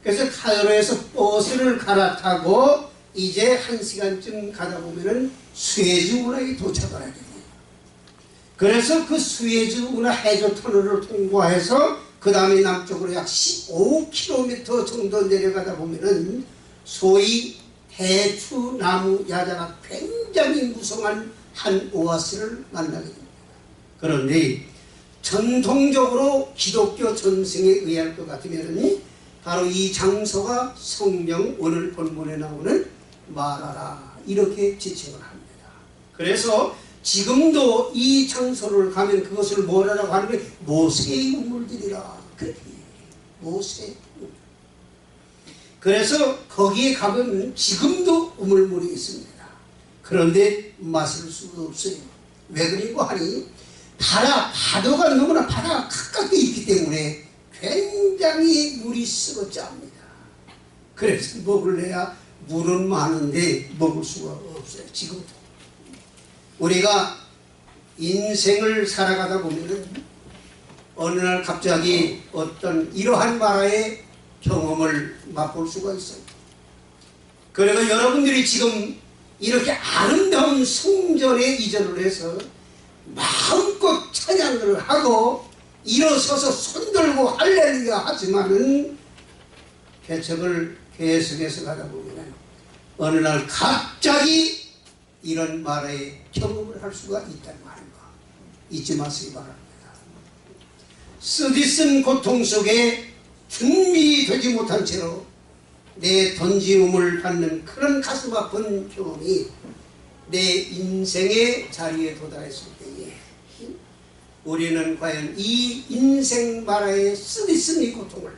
그래서 카이로에서 버스를 갈아타고 이제 1시간쯤 가다 보면은 수에즈 운하에 도착을 하게 돼요. 그래서 그 수에즈 운하 해저 터널을 통과해서 그 다음에 남쪽으로 약 15km 정도 내려가다 보면은 소위 대추 나무 야자가 굉장히 무성한 한 오아시스를 만나게 됩니다. 그런데 전통적으로 기독교 전승에 의할 것 같으면 바로 이 장소가 성경 오늘 본문에 나오는 마라라 이렇게 지칭을 합니다. 그래서 지금도 이 장소를 가면 그것을 뭐라고 하는 게 모세의 우물들이라 그렇게 모세의 우물. 그래서 거기에 가면 지금도 우물물이 있습니다. 그런데 마실 수가 없어요. 왜 그런고 하니 바다가 너무나 바다가 가깝게 있기 때문에 굉장히 물이 쓰러집니다. 그래서 먹을래야 물은 많은데 먹을 수가 없어요. 지금도 우리가 인생을 살아가다 보면 어느 날 갑자기 어떤 이러한 나라의 경험을 맛볼 수가 있어요. 그래서 여러분들이 지금 이렇게 아름다운 성전에 이전을 해서 마음껏 찬양을 하고 일어서서 손들고 할렐루야 하지만은 개척을 계속해서 가다 보면 어느 날 갑자기 이런 말의 경험을 할 수가 있다는 말입니다. 잊지 마시기 바랍니다. 쓰디쓴 고통 속에 준비되지 못한 채로 내 던지움을 받는 그런 가슴 아픈 경험이 내 인생의 자리에 도달했을 때에 우리는 과연 이 인생 마라의 쓰디쓴 이 고통을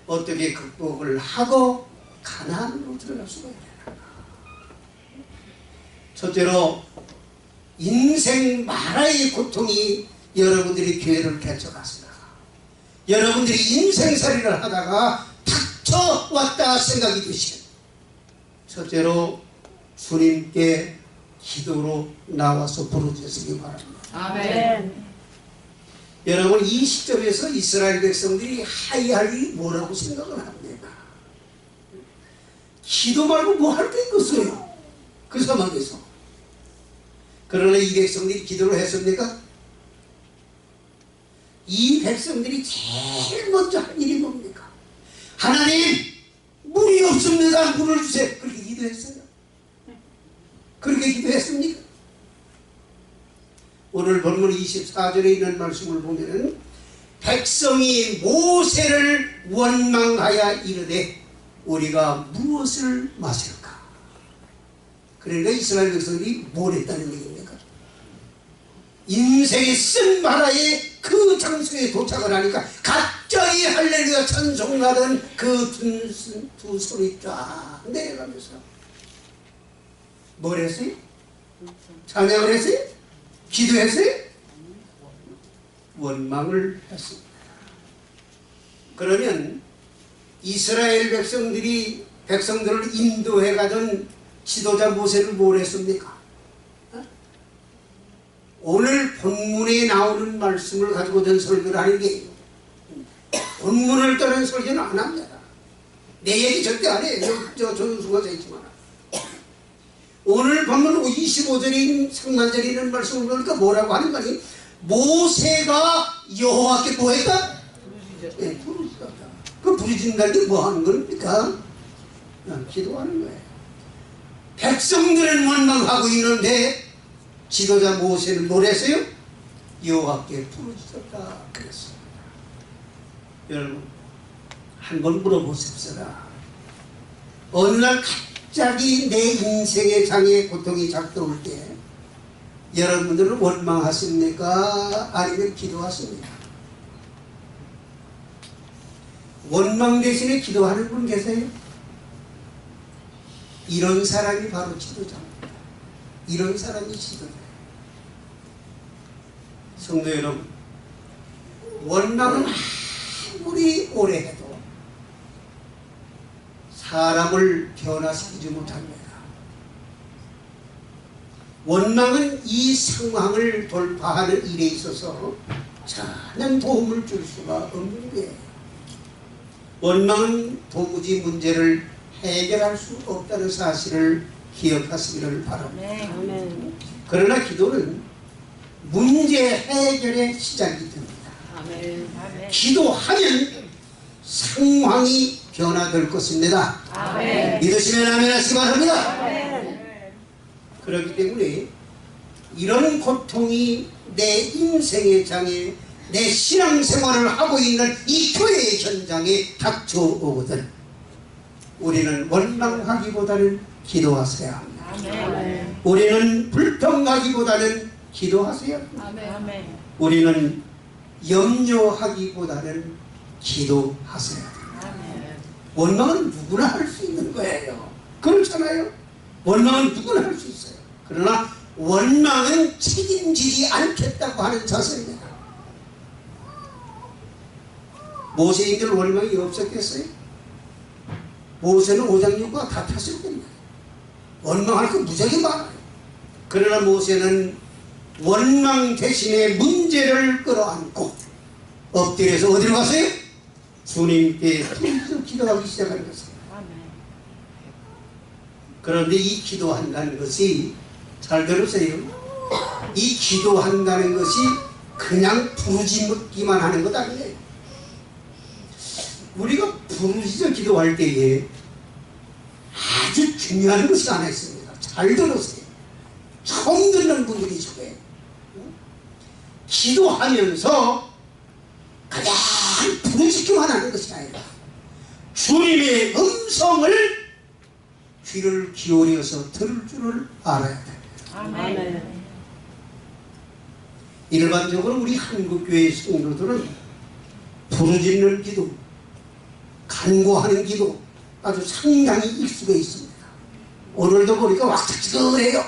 어떻게 극복을 하고 가나안으로 들어갈 수가 있는가. 첫째로 인생 마라의 고통이 여러분들이 교회를 개척하시다가 여러분들이 인생살이를 하다가 닥쳐왔다 생각이 드시는 첫째로 주님께 기도로 나와서 부르짖으시기 바랍니다. 아멘. 여러분 이 시점에서 이스라엘 백성들이 하야할 일이 뭐라고 생각을 합니까? 기도 말고 뭐 할 게 있겠어요? 그 상황에서. 그러나 이 백성들이 기도를 했습니까? 이 백성들이 제일 먼저 한 일이 뭡니까? 하나님 물이 없습니다. 물을 주세요. 그렇게 기도했어요. 그렇게 기도했습니까? 오늘 본문 24절에 있는 말씀을 보면은 백성이 모세를 원망하여 이르되 우리가 무엇을 마실까? 그러니까 이스라엘 백성들이 뭘 했다는 얘기입니까? 인생의 쓴 바다에 그 장소에 도착을 하니까 갑자기 할렐루야 찬송하던 그 두 손이 쫙 내려가면서 뭘 했어요? 찬양을 했어요? 기도했어요? 원망을 했습니다. 그러면 이스라엘 백성들을 인도해 가던 지도자 모세를 뭘 했습니까? 오늘 본문에 나오는 말씀을 가지고 된 설교를 하는 게 본문을 떠난 설교는 안 합니다. 내 얘기 절대 안 해요. 저 조윤수가 저 있지만 오늘 본문 25절인 상반절에 있는 말씀을 보니까 뭐라고 하는 거니? 모세가 여호와께 뭐 했다? 네, 부르짖었다. 그 부르짖는다는 게 뭐 하는 겁니까? 기도하는 거예요. 백성들은 원망하고 있는데 지도자 모세는 뭐랬어요? 여호와께 부르짖었다 그랬습니다. 여러분 한번 물어보십시다. 어느 날 갑자기 내 인생의 장애 고통이 작동할 때 여러분들은 원망하십니까? 아니면 기도하십니까? 원망 대신에 기도하는 분 계세요? 이런 사람이 바로 지도자입니다. 이런 사람이 지도자예요. 성도 여러분, 원망은 아무리 오래 해도 사람을 변화시키지 못합니다. 원망은 이 상황을 돌파하는 일에 있어서 전혀 도움을 줄 수가 없는 거예요. 원망은 도무지 문제를 해결할 수 없다는 사실을 기억하시기를 바랍니다. 그러나 기도는 문제 해결의 시작이 됩니다. 기도하면 상황이 변화될 것입니다. 믿으시면 아멘 하시기 바랍니다. 그렇기 때문에 이런 고통이 내 인생의 장애, 내 신앙생활을 하고 있는 이 교회의 현장에 닥쳐오거든 우리는 원망하기보다는 기도하셔야 합니다. 우리는 불평하기보다는 기도하셔야 합니다. 우리는 염려하기보다는 기도하셔야 합니다. 원망은 누구나 할 수 있는 거예요. 그렇잖아요. 원망은 누구나 할 수 있어요. 그러나 원망은 책임지지 않겠다고 하는 자세입니다. 모세인들 원망이 없었겠어요? 모세는 오장육부가 다 탔을 겁니다. 원망할 거 무지하게 많아요. 그러나 모세는 원망 대신에 문제를 끌어안고 엎드려서 어디로 갔어요? 주님께 기도하기 시작하는 것입니다. 그런데 이 기도한다는 것이 잘 들으세요. 이 기도한다는 것이 그냥 부르짖기만 하는 것 아니에요. 우리가 부르짖어 기도할 때에 아주 중요한 것이 하나 있습니다. 잘 들으세요. 처음 듣는 분들이 있어요. 기도하면서 그냥 부르짖기만 하는 것이 아니라 주님의 음성을 귀를 기울여서 들을 줄을 알아야 됩니다. 일반적으로 우리 한국교회 성도들은 부르짖는 기도, 간구하는 기도 아주 상당히 익숙해 있습니다. 오늘도 보니까 왁자지껄해요.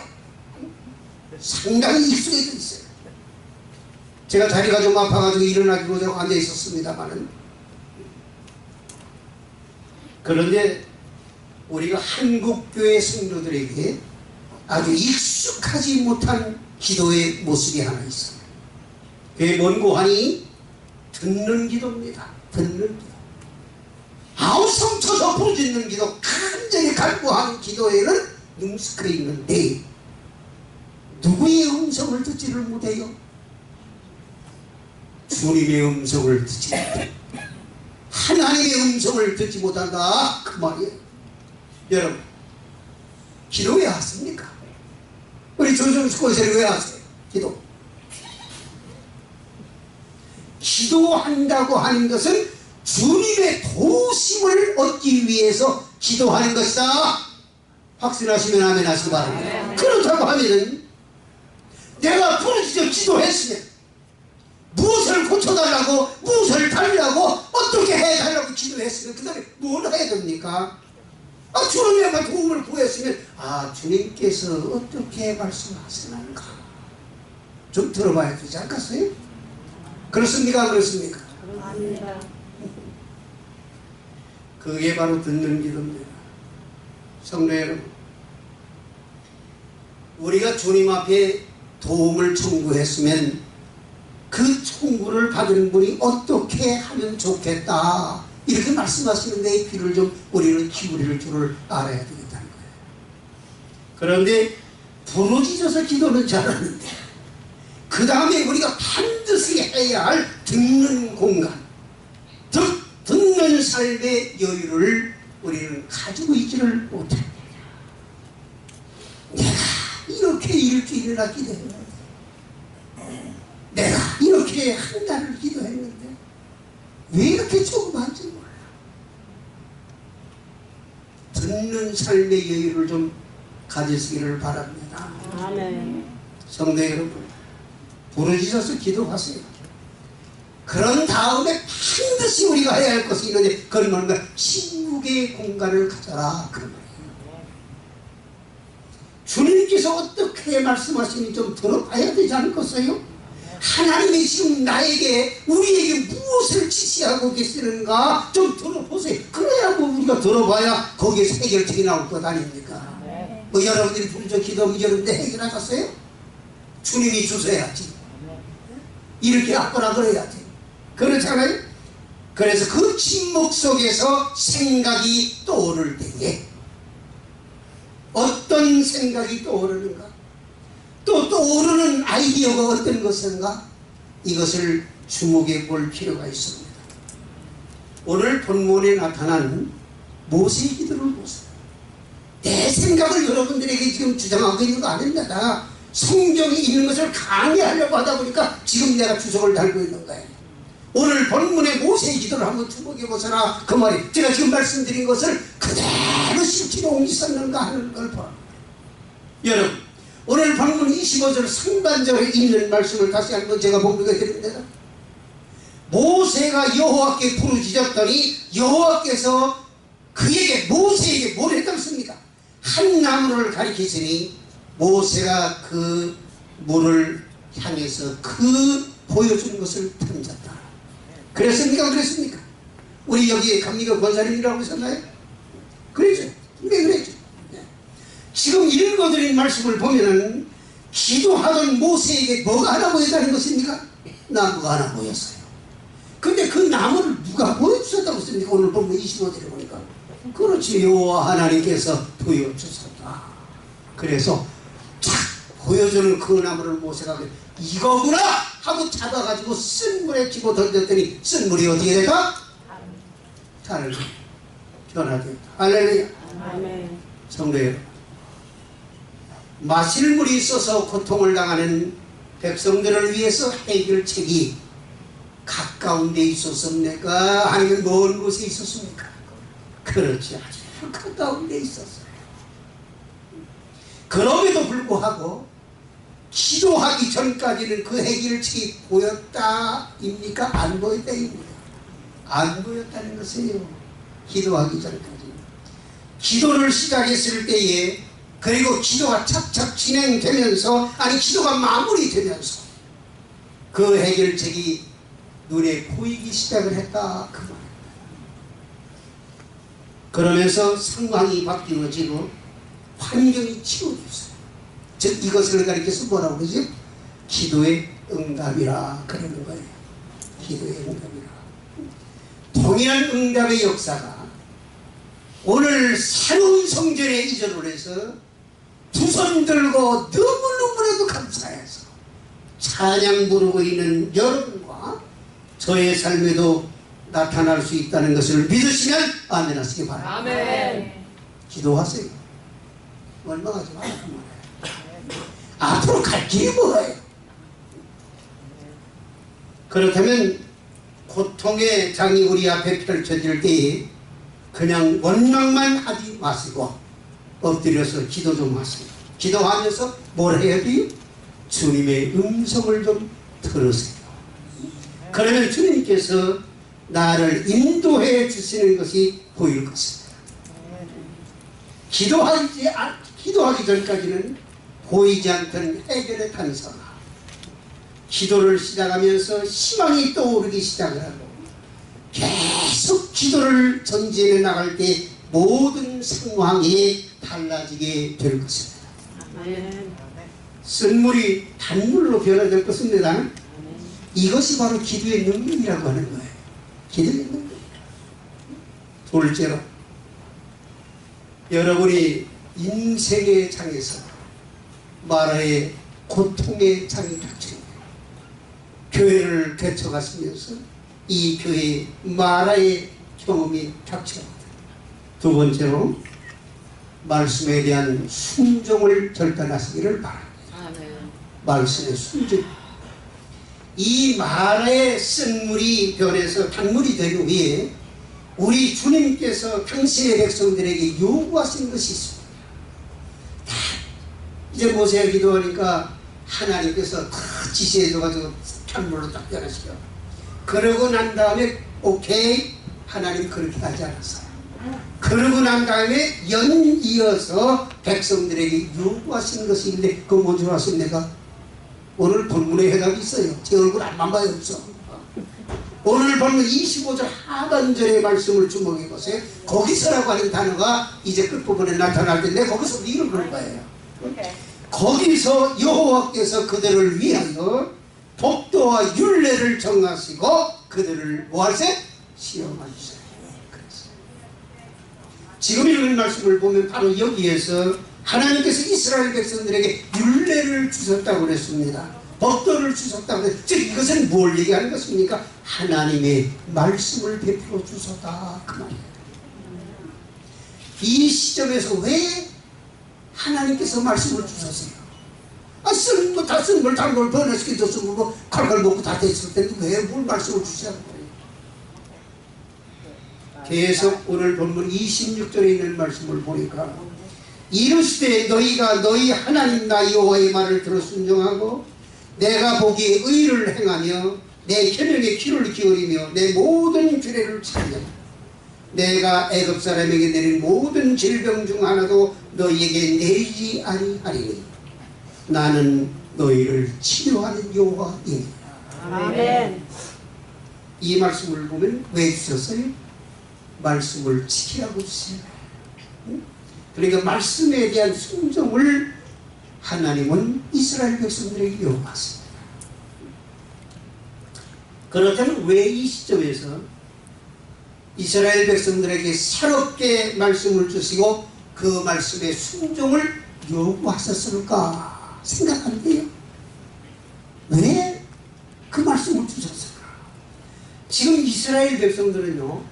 상당히 익숙해져 있어요. 제가 다리가 좀 아파가지고 일어나기로 좀 앉아 있었습니다만은 그런데 우리가 한국교회 성도들에게 아주 익숙하지 못한 기도의 모습이 하나 있어요. 그게 뭔고 하니 듣는 기도입니다. 듣는 기도. 아우성 쳐서 부르짖는 기도, 간절히 간구하는 기도에는 능숙해 있는데 누구의 음성을 듣지를 못해요? 주님의 음성을 듣지 못해. 하나님의 음성을 듣지 못한다 그 말이에요. 여러분 기도 왜 하십니까? 우리 조정식 권사님 왜 하세요? 기도한다고 하는 것은 주님의 도우심을 얻기 위해서 기도하는 것이다. 확신하시면 아멘 하시기 바랍니다. 그렇다고 하면은 내가 부르짖어 기도했으면 무엇을 고쳐달라고, 무엇을 달라고, 어떻게 해달라고 기도했으면 그 다음에 뭘 해야 됩니까? 주님의 도움을 구했으면 주님께서 어떻게 말씀하시는가 좀 들어봐야 되지 않겠어요? 그렇습니까? 그렇습니까? 아닙니다. 그게 바로 듣는 기도입니다. 성도 여러분, 우리가 주님 앞에 도움을 청구했으면 그 청구를 받은 분이 어떻게 하면 좋겠다 이렇게 말씀하시는데 귀를 좀 우리는 기울일 줄을 알아야 되겠다는 거예요. 그런데 부르짖어서 기도는 잘하는데 그 다음에 우리가 반드시 해야 할 듣는 공간, 듣는 삶의 여유를 우리는 가지고 있지를 못합니다. 내가 이렇게 일주일이나 기도했는데, 내가 이렇게 한 달을 기도했는데 왜 이렇게 조그만지 몰라. 듣는 삶의 여유를 좀 가지시기를 바랍니다. 아멘. 성도 여러분, 부르짖어서 기도하세요. 그런 다음에 반드시 우리가 해야 할 것이 있는데 그건 뭔가 침묵의 공간을 가져라, 그 말이에요. 주님께서 어떻게 말씀하시는지 좀 들어봐야 되지 않겠어요? 하나님이 지금 나에게, 우리에게 무엇을 지시하고 계시는가 좀 들어보세요. 그래야 뭐 우리가 들어봐야 거기에서 해결책이 나올 것 아닙니까? 뭐 여러분들이 부르짖어 기도하면 여러분들 해결하셨어요? 주님이 주셔야지. 이렇게 아거나 그래야지. 그렇잖아요? 그래서 그 침묵 속에서 생각이 떠오를 때에 어떤 생각이 떠오르는가? 또 떠오르는 아이디어가 어떤 것인가? 이것을 주목해 볼 필요가 있습니다. 오늘 본문에 나타난 모세의 기도를 보세요. 내 생각을 여러분들에게 지금 주장하고 있는 거 아닙니다. 성경이 있는 것을 강의하려고 하다 보니까 지금 내가 주석을 달고 있는 거예요. 오늘 본문의 모세의 기도를 한번 주목해 보세라, 그 말이. 제가 지금 말씀드린 것을 그대로 실제로 옮기셨는가 하는 걸 보라. 여러분, 오늘 본문 25절 상반절에 있는 말씀을 다시 한번 제가 봉독해 드립니다. 모세가 여호와께 부르짖었더니 여호와께서 그에게, 모세에게 뭘 했습니까? 한 나무를 가리키시니 모세가 그 물을 향해서 그 보여준 것을 던졌다. 그랬습니까? 그랬습니까? 우리 여기에 감리교 권사님이라고 하셨나요? 그랬죠. 네, 그랬죠. 지금 읽어드린 말씀을 보면은 기도하던 모세에게 뭐가 하나 보였다는 것입니까? 나무가 하나 보였어요. 근데 그 나무를 누가 보여주셨다고 했습니까? 오늘 본문 25절에 보니까. 그렇지, 여호와 하나님께서 보여주셨다. 그래서 쫙 보여주는 그 나무를 모세가 이거구나 하고 잡아가지고 쓴물에 집어 던졌더니 쓴물이 어떻게 될까? 달로 변하게. 할렐루야. 아멘. 성도 여러분, 마실 물이 있어서 고통을 당하는 백성들을 위해서 해결책이 가까운 데 있었습니까? 아니면 먼 곳에 있었습니까? 그렇지, 아주 가까운 데 있었어요. 그럼에도 불구하고 기도하기 전까지는 그 해결책이 보였다입니까? 안 보였다입니다. 안 보였다는 것이에요. 기도하기 전까지. 기도를 시작했을 때에, 그리고 기도가 착착 진행되면서, 아니 기도가 마무리되면서 그 해결책이 눈에 보이기 시작을 했다, 그 말입니다. 그러면서 상황이 바뀌어지고 환경이 치워졌어요. 즉 이것을 가리켜서 뭐라고 그러지? 기도의 응답이라 그러는 거예요. 기도의 응답이라. 동일한 응답의 역사가 오늘 새로운 성전에 이전을 해서 두 손 들고 너무너무나도 감사해서 찬양 부르고 있는 여러분과 저의 삶에도 나타날 수 있다는 것을 믿으시면 아멘 하시기 바랍니다. 아멘. 기도하세요. 원망하지 말고 말해요. 앞으로 갈 길이 뭐예요? 그렇다면 고통의 장이 우리 앞에 펼쳐질 때에 그냥 원망만 하지 마시고 엎드려서 기도 좀 하세요. 기도하면서 뭘 해야 돼요? 주님의 음성을 좀 들으세요. 그러면 주님께서 나를 인도해 주시는 것이 보일 것입니다. 기도하기 전까지는 보이지 않던 해결의 탄성아, 기도를 시작하면서 희망이 떠오르기 시작을 하고 계속 기도를 전진해 나갈 때 모든 상황이 달라지게 될 것입니다. 아멘. 쓴물이 단물로 변화될 것입니다. 이것이 바로 기도의 능력이라고 하는 거예요. 기도의 능력. 둘째로, 여러분이 인생의 장에서 마라의 고통의 장이 닥쳐요. 교회를 개척하시면서 이 교회에 마라의 경험이 닥쳐요. 두 번째로 말씀에 대한 순종을 결단하시기를 바랍니다. 아멘. 말씀의 순종. 이 마라의 쓴물이 변해서 단물이 되기 위해 우리 주님께서 당시의 백성들에게 요구하신 것이 있습니다. 이제 모세가 기도하니까 하나님께서 다 지시해줘가지고 단물로 딱 변화시켜. 그러고 난 다음에 오케이, 하나님 그렇게 하지 않았어요. 그러고 난 다음에 연이어서 백성들에게 요구하신 것이 있는데 그거 뭔지 아십니까? 오늘 본문에 해답이 있어요. 제 얼굴 안만 봐요. 없어. 오늘 본문 25절 하반절의 말씀을 주목해 보세요. 거기서라고 하는 단어가 이제 끝부분에 나타날 텐데 거기서 이런 걸 거예요. 거기서 여호와께서 그들을 위하여 법도와 율례를 정하시고 그들을 뭐하세요? 시험하시세요. 지금 읽은 말씀을 보면 바로 여기에서 하나님께서 이스라엘 백성들에게 율례를 주셨다고 그랬습니다. 법도를 주셨다고 그랬습니다. 즉 이것은 뭘 얘기하는 것입니까? 하나님의 말씀을 베풀어 주셨다 그 말이에요. 이 시점에서 왜 하나님께서 말씀을 주셨어요? 쓴 거 다 쓴 걸 단걸 변화시켜줬으면 뭐 칼칼 먹고 다 됐을 텐데 왜 뭘 말씀을 주시냐고 그래요. 계속 오늘 본문 26절에 있는 말씀을 보니까 이르시되 너희가 너희 하나님 나 여호와의 말을 들어 순종하고 내가 보기에 의를 행하며 내 계명에 귀를 기울이며 내 모든 규례를 지키며 내가 애굽 사람에게 내린 모든 질병 중 하나도 너희에게 내리지 아니하리니 나는 너희를 치료하는 여호와이니. 아멘. 이 말씀을 보면 왜 주셨어요? 말씀을 지키라고 주세요. 그러니까 말씀에 대한 순종을 하나님은 이스라엘 백성들에게 요구하십니다. 그렇다면 왜 이 시점에서 이스라엘 백성들에게 새롭게 말씀을 주시고 그 말씀의 순종을 요구하셨을까 생각하는데요. 왜 그 말씀을 주셨을까? 지금 이스라엘 백성들은요,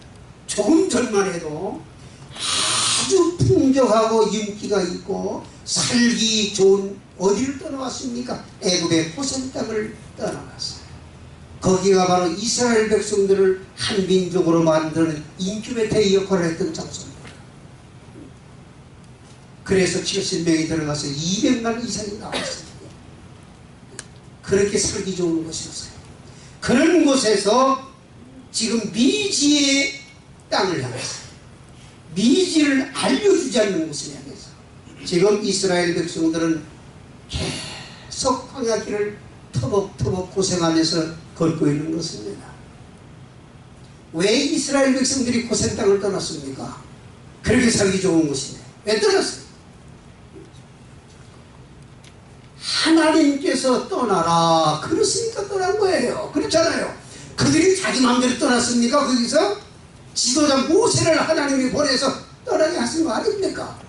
조금 전만 해도 아주 풍족하고 인기가 있고 살기 좋은 어디를 떠나왔습니까? 애굽의 고센 땅을 떠나갔어요. 거기가 바로 이스라엘 백성들을 한 민족으로 만드는 인큐베이터의 역할을 했던 장소입니다. 그래서 70명이 들어가서 200만 이상이 나왔습니다. 그렇게 살기 좋은 곳이었어요. 그런 곳에서 지금 미지의 땅을 향해서 미지를 알려주지 않는 곳을 향해서 지금 이스라엘 백성들은 계속 광야길을 터벅터벅 고생하면서 걷고 있는 것입니다. 왜 이스라엘 백성들이 고센 땅을 떠났습니까? 그렇게 살기 좋은 곳인데 왜 떠났어요? 하나님께서 떠나라 그렇으니까 떠난 거예요. 그렇잖아요. 그들이 자기 마음대로 떠났습니까? 거기서 지도자 모세를 하나님이 보내서 떠나게 하신 거 아닙니까?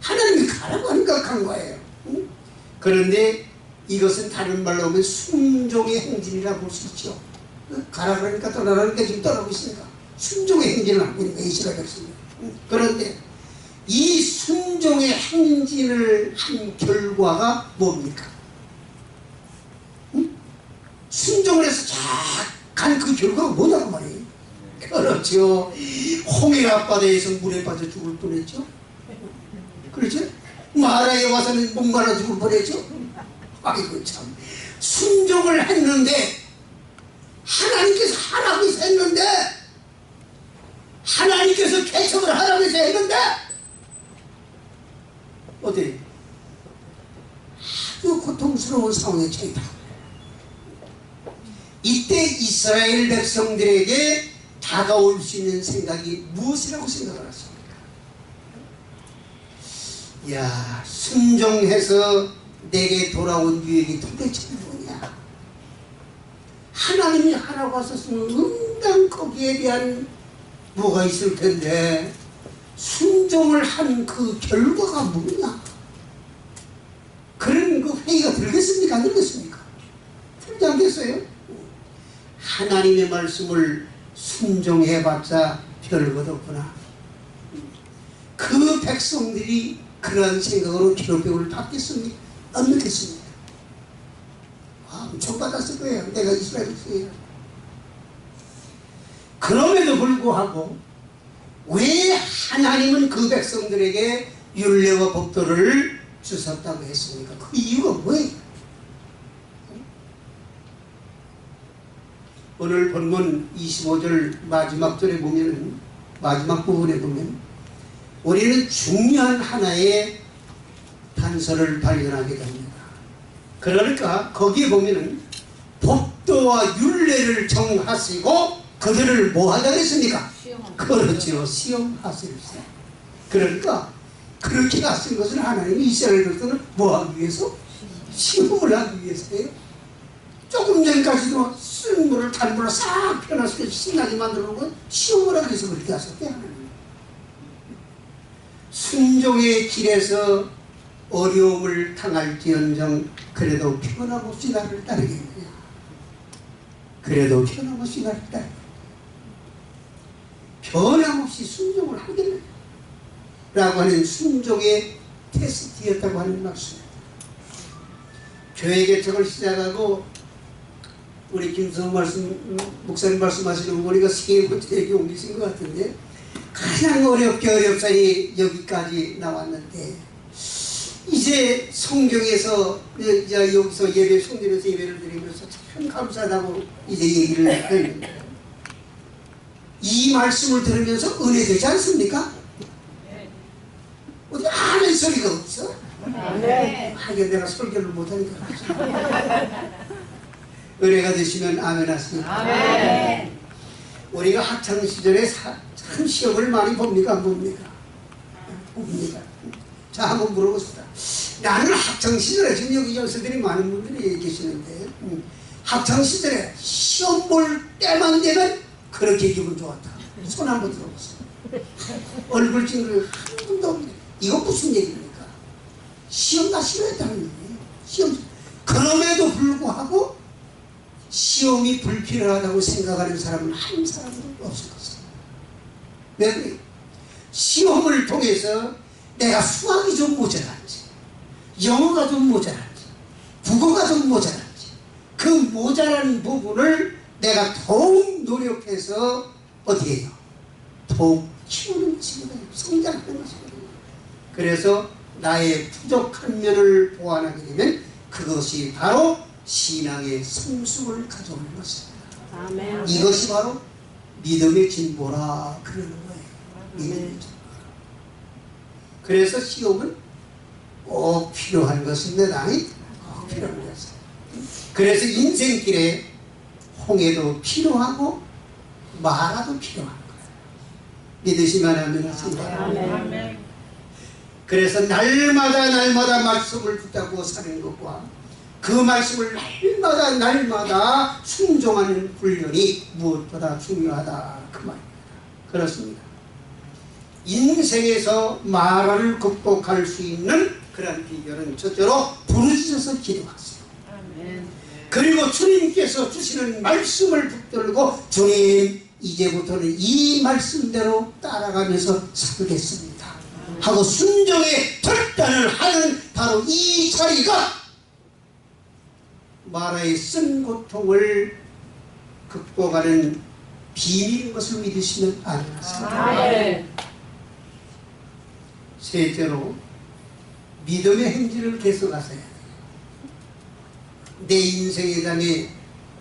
하나님이 가라고 하니까 간 거예요. 그런데 이것은 다른 말로 하면 순종의 행진이라고 볼 수 있죠. 가라 그러니까 떠나라는데 지금 떠나고 있으니까 순종의 행진을 하고 있는 거예요, 이스라엘 백성들. 그런데 이 순종의 행진을 한 결과가 뭡니까? 순종을 해서 쫙간 그 결과가 뭐냐고 말이에요. 그렇죠. 홍해 앞바다에서 물에 빠져 죽을 뻔했죠. 그렇죠? 마라에 와서는 목말라 죽을 뻔했죠. 아이고 참. 순종을 했는데 하나님께서 하라고 해서 했는데 하나님께서 개척을 하라고 해서 했는데 어디 아주 고통스러운 상황에 처했다. 이때 이스라엘 백성들에게 다가올 수 있는 생각이 무엇이라고 생각을 하십니까? 야, 순종해서 내게 돌아온 유익이 도대체 뭐냐? 하나님이 하라고 하셨으면 응당 거기에 대한 뭐가 있을 텐데 순종을 한 그 결과가 뭐냐? 그런 그 회의가 들겠습니까? 안 들겠습니까? 들지 않겠어요? 하나님의 말씀을 순종해봤자 별것 없구나. 그 백성들이 그러한 생각으로 기록벽을 받겠습니까? 안 받겠습니까? 엄청 받았을 거예요. 내가 이스라엘 백성이라. 그럼에도 불구하고 왜 하나님은 그 백성들에게 율례와 법도를 주셨다고 했습니까? 그 이유가 뭐예요? 오늘 본문 25절 마지막 절에 보면은, 마지막 부분에 보면 우리는 중요한 하나의 단서를 발견하게 됩니다. 그러니까 거기에 보면은 법도와 율례를 정하시고 그들을 뭐 하자 그랬습니까? 그렇죠. 시험하시오. 그러니까 그렇게 하신 것은 하나님이 이스라엘 백성을 뭐 하기 위해서? 시험을 하기 위해서예요. 조금 전까지도 쓴 물을 단 물을 싹 펴놨을 때 신나게 만들어 놓은 건 시험을 하기 위해서 그렇게 하셨대. 하나님. 순종의 길에서 어려움을 당할지언정 그래도 변함없이 나를 따르겠느냐. 그래도 변함없이 나를 따르겠느냐. 변함없이 순종을 하겠느냐 라고 하는 순종의 테스트였다고 하는 말씀입니다. 교회 개척을 시작하고 우리 김성호 목사님 말씀하시는 거 보니까 세계 번째 옮기신 것 같은데 가장 어렵사니 여기까지 나왔는데 이제 성경에서 여기서 예배 성전에서 예배를 드리면서 참 감사하다고 이제 얘기를 했는데 이 말씀을 들으면서 은혜되지 않습니까? 어디 아는 소리가 없어? 하긴 내가 설교를 못하니까 은혜가 되시면 아멘 하십니까? 아멘. 우리가 학창시절에 참 시험을 많이 봅니까? 안 봅니까? 봅니다. 자, 한번 물어봅시다. 나는 학창시절에, 지금 여기 연세들이 많은 분들이 계시는데 학창시절에 시험 볼 때만 되면 그렇게 기분 좋았다. 손 한번 들어보세요. 얼굴 찡그리고 한 번도 없네. 이거 무슨 얘기입니까? 시험 다 싫어했다는 얘기예요. 시험. 그럼에도 불구하고 시험이 불필요하다고 생각하는 사람은 한 사람도 없을 것입니다. 왜 그래요? 시험을 통해서 내가 수학이 좀 모자란지, 영어가 좀 모자란지, 국어가 좀 모자란지, 그 모자란 부분을 내가 더욱 노력해서 어떻게 해요? 더욱 키우는 것이거든요. 성장하는 것이거든요. 그래서 나의 부족한 면을 보완하게 되면 그것이 바로 신앙의 성숙을 가져오는 것입니다. 아멘. 이것이 바로 믿음의 진보라 그러는 거예요. 믿음의 진보. 그래서 시험은 꼭 필요한 것입니다. 꼭 필요한 것입니다. 그래서 인생길에 홍해도 필요하고 마라도 필요한 거예요. 믿으시면 아멘 하십니다. 아멘. 그래서 날마다 말씀을 붙잡고 사는 것과 그 말씀을 날마다 순종하는 훈련이 무엇보다 중요하다 그 말입니다. 그렇습니다. 인생에서 마라를 극복할 수 있는 그런 비결은 첫째로 부르짖어서 기도하세요. 그리고 주님께서 주시는 말씀을 붙들고 주님 이제부터는 이 말씀대로 따라가면서 살겠습니다 하고 순종의 결단을 하는 바로 이 자리가 마라의 쓴 고통을 극복하는 비밀인 것을 믿으시면 아니겠습니까? 셋째로 믿음의 행진을 계속하셔야 돼요. 내 인생의 장에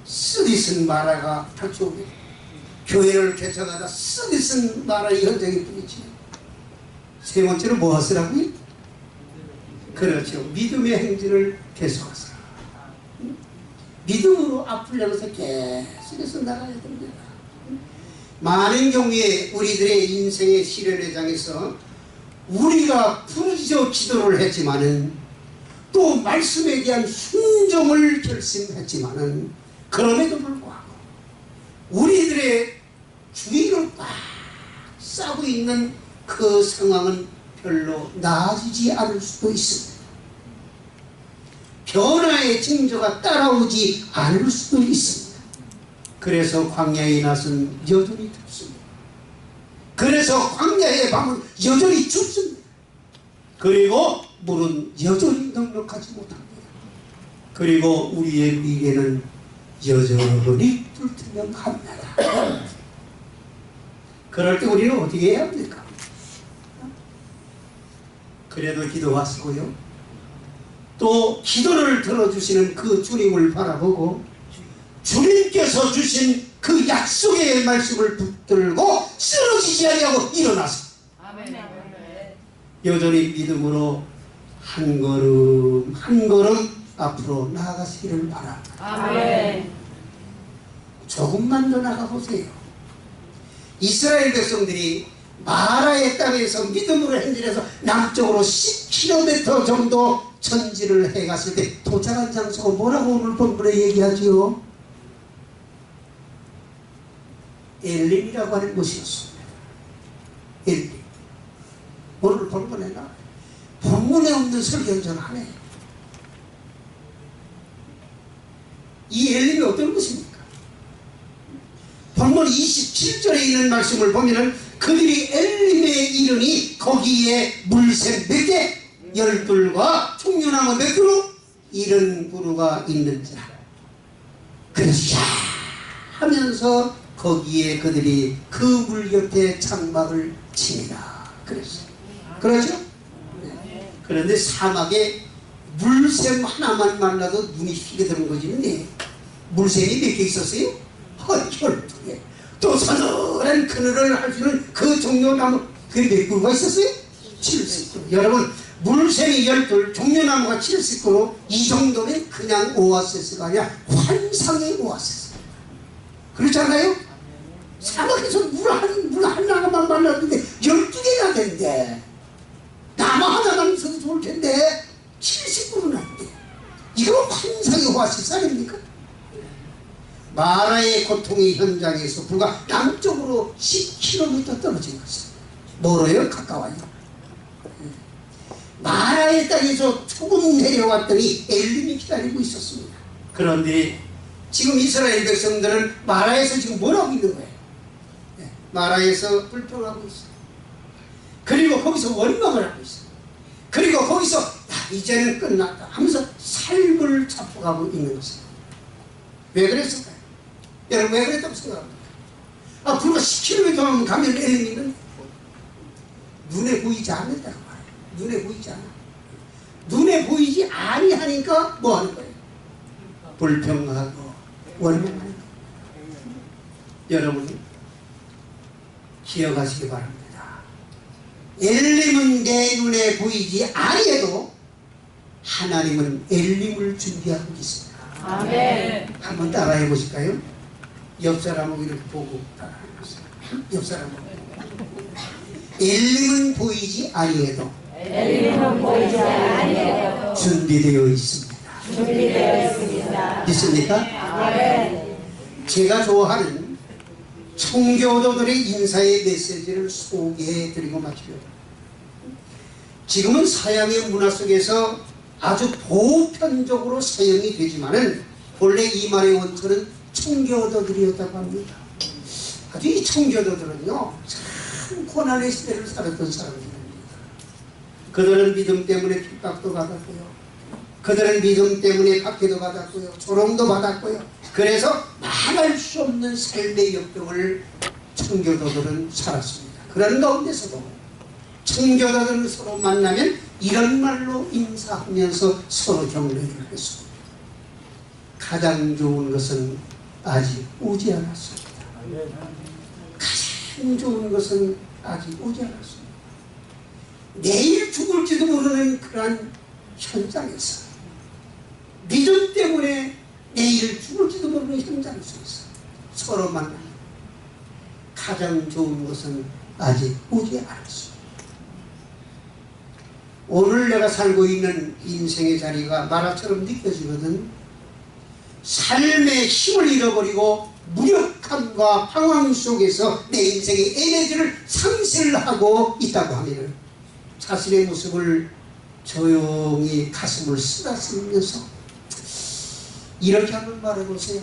쓰디쓴 마라가 펼쳐오게 교회를 개척하다 쓰디쓴 마라의 현장이 뿐이지. 세 번째로 뭐 하시라고요? 그렇죠. 믿음의 행진을 계속하세요. 믿음으로 앞을 향해서 계속해서 나가야 됩니다. 많은 경우에 우리들의 인생의 시련의 장에서 우리가 부르짖어 기도를 했지만은 또 말씀에 대한 순종을 결심했지만은 그럼에도 불구하고 우리들의 주위를 꽉 싸고 있는 그 상황은 별로 나아지지 않을 수도 있습니다. 변화의 징조가 따라오지 않을 수도 있습니다. 그래서 광야의 낮은 여전히 덥습니다. 그래서 광야의 밤은 여전히 춥습니다. 그리고 물은 여전히 넉넉하지 못합니다. 그리고 우리의 미래는 여전히 불투명합니다. 그럴 때 우리는 어떻게 해야 합니까? 그래도 기도하시고요. 또 기도를 들어주시는 그 주님을 바라보고 주님께서 주신 그 약속의 말씀을 붙들고 쓰러지지 아니하고 일어나서 여전히 믿음으로 한 걸음 한 걸음 앞으로 나아가시기를 바랍니다. 아멘. 조금만 더 나가보세요. 이스라엘 백성들이 마라의 땅에서 믿음으로 행진해서 남쪽으로 10km 정도 전진을 해갔을 때 도착한 장소가 뭐라고 오늘 본문에 얘기하지요? 엘림이라고 하는 곳이었습니다. 엘림. 오늘 본문에 나와요. 본문에 없는 설교는 하네. 이 엘림이 어떤 곳입니까? 본문 27절에 있는 말씀을 보면은 그들이 엘림에 이르니 거기에 물샘 몇 개? 12과 총류나무 몇 그루? 70그루가 있는지라. 그래서 야 하면서 거기에 그들이 그 물 곁에 장막을 칩니다. 그랬어요. 그렇죠? 네. 그런데 사막에 물샘 하나만 만나도 눈이 휘게 되는 거지. 네. 물샘이 몇 개 있었어요? 12개. 또 서늘한 그늘을 할 수 있는 그 종려나무 그게 몇 그루가 있었어요? 70그루. 여러분 물샘이 12, 종려나무가 70그루. 이 정도면 그냥 오아시스가 아니라 환상의 오아시스. 그렇지 않아요? 사막에서 물 하나만 만났는데 12개나 된대. 나무 하나만 있어도 좋을 텐데 70그루나 된대. 이거 환상의 오아시스 아닙니까? 마라의 고통의 현장에서 불과 남쪽으로 10km 떨어진 것입니다. 멀어요? 가까워요? 마라의 땅에서 조금 내려왔더니 엘림이 기다리고 있었습니다. 그런데 지금 이스라엘 백성들은 마라에서 지금 뭘 하고 있는 거예요? 마라에서 불평하고 있어요. 그리고 거기서 원망을 하고 있어요. 그리고 거기서 이제는 끝났다 하면서 삶을 잡아가고 있는 것입니다. 왜 그랬을까요? 여러분 왜 그랬다고 생각합니까? 불과 10km 가면 엘림이는 눈에 보이지 않는다고 말해요. 눈에 보이지 않아. 눈에 보이지 아니하니까 뭐 하는 거예요? 불평하고 원망하는 거예요. 여러분 기억하시기 바랍니다. 엘림은 내 눈에 보이지 아니해도 하나님은 엘림을 준비하고 있습니다. 아멘. 한번 따라해 보실까요? 옆 사람하고 이렇게 보고 따라해 보세요. 옆 사람하고. 엘림은 보이지 아니해도 엘림은 보이지 아니해도 준비되어 있습니다. 준비되어 있습니다. 믿습니까? 아멘. 제가 좋아하는 청교도들의 인사의 메시지를 소개해 드리고 마치려고. 지금은 서양의 문화 속에서 아주 보편적으로 사용이 되지만은 본래 이 말의 원천은 청교도들이었다고 합니다. 아주 이 청교도들은요 참 고난의 시대를 살았던 사람들입니다. 그들은 믿음 때문에 핍박도 받았고요, 그들은 믿음 때문에 박해도 받았고요, 조롱도 받았고요. 그래서 말할 수 없는 삶의 역경을 청교도들은 살았습니다. 그런 가운데서도 청교도들은 서로 만나면 이런 말로 인사하면서 서로 격려를 했습니다. 가장 좋은 것은 아직 오지 않았습니다. 가장 좋은 것은 아직 오지 않았습니다. 내일 죽을지도 모르는 그러한 현장에서 믿음 때문에 내일 죽을지도 모르는 현장 속에서 서로 만나면 가장 좋은 것은 아직 오지 않았습니다. 오늘 내가 살고 있는 인생의 자리가 마라처럼 느껴지거든. 삶의 힘을 잃어버리고 무력함과 방황 속에서 내 인생의 에너지를 상실하고 있다고 하면 자신의 모습을 조용히 가슴을 쓰다듬으면서 이렇게 한번 말해보세요.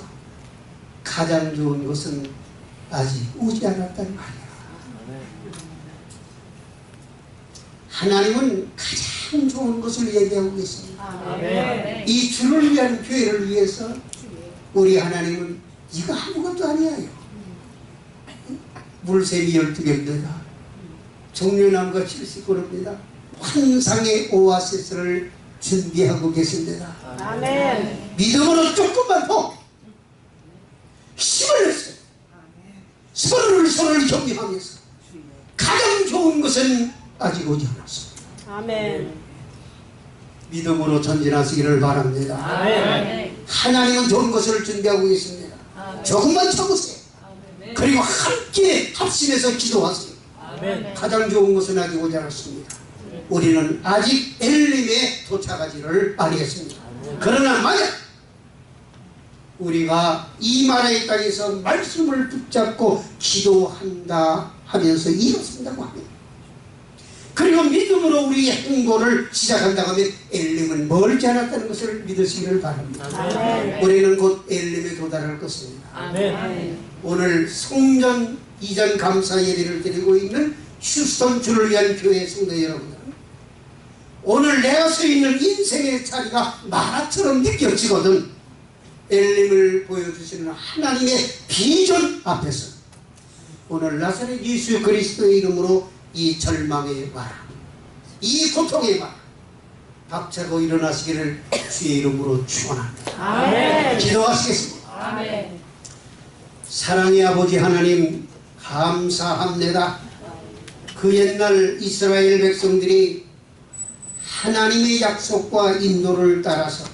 가장 좋은 것은 아직 오지 않았단 말이야. 하나님은 가장 좋은 것을 얘기하고 계십니다. 이 주를 위한 교회를 위해서 우리 하나님은 이거 아무것도 아니에요. 물샘이 12개입니다. 종려나무가 70그루입니다. 환상의 오아시스를 준비하고 계십니다. 아멘. 믿음으로 조금만 더 힘을 내세요. 서로를 격려하면서 가장 좋은 것은 아직 오지 않았습니다. 아멘. 믿음으로 전진하시기를 바랍니다. 아멘. 하나님은 좋은 것을 준비하고 계십니다. 조금만 참으세요. 그리고 함께 합심해서 기도하세요. 가장 좋은 것은 아직 오지 않았습니다. 우리는 아직 엘림에 도착하지를 아니했습니다. 그러나 만약 우리가 이 나라의 땅에서 말씀을 붙잡고 기도한다 하면서 이뤘습니다고 합니다. 그리고 믿음으로 우리의 행보를 시작한다고 하면 엘림은 멀지 않았다는 것을 믿으시기를 바랍니다. 아멘. 우리는 곧 엘림에 도달할 것입니다. 아멘. 오늘 성전 이전 감사 예배를 드리고 있는 휴스턴 주를 위한 교회 성도 여러분들, 오늘 내가 서 있는 인생의 자리가 마라처럼 느껴지거든 엘림을 보여주시는 하나님의 비전 앞에서 오늘 나사렛 예수 그리스도의 이름으로 이 절망의 말, 이 고통의 말 박차고 일어나시기를 주의 이름으로 축원합니다. 아멘. 기도하시겠습니다. 아멘. 사랑의 아버지 하나님 감사합니다. 그 옛날 이스라엘 백성들이 하나님의 약속과 인도를 따라서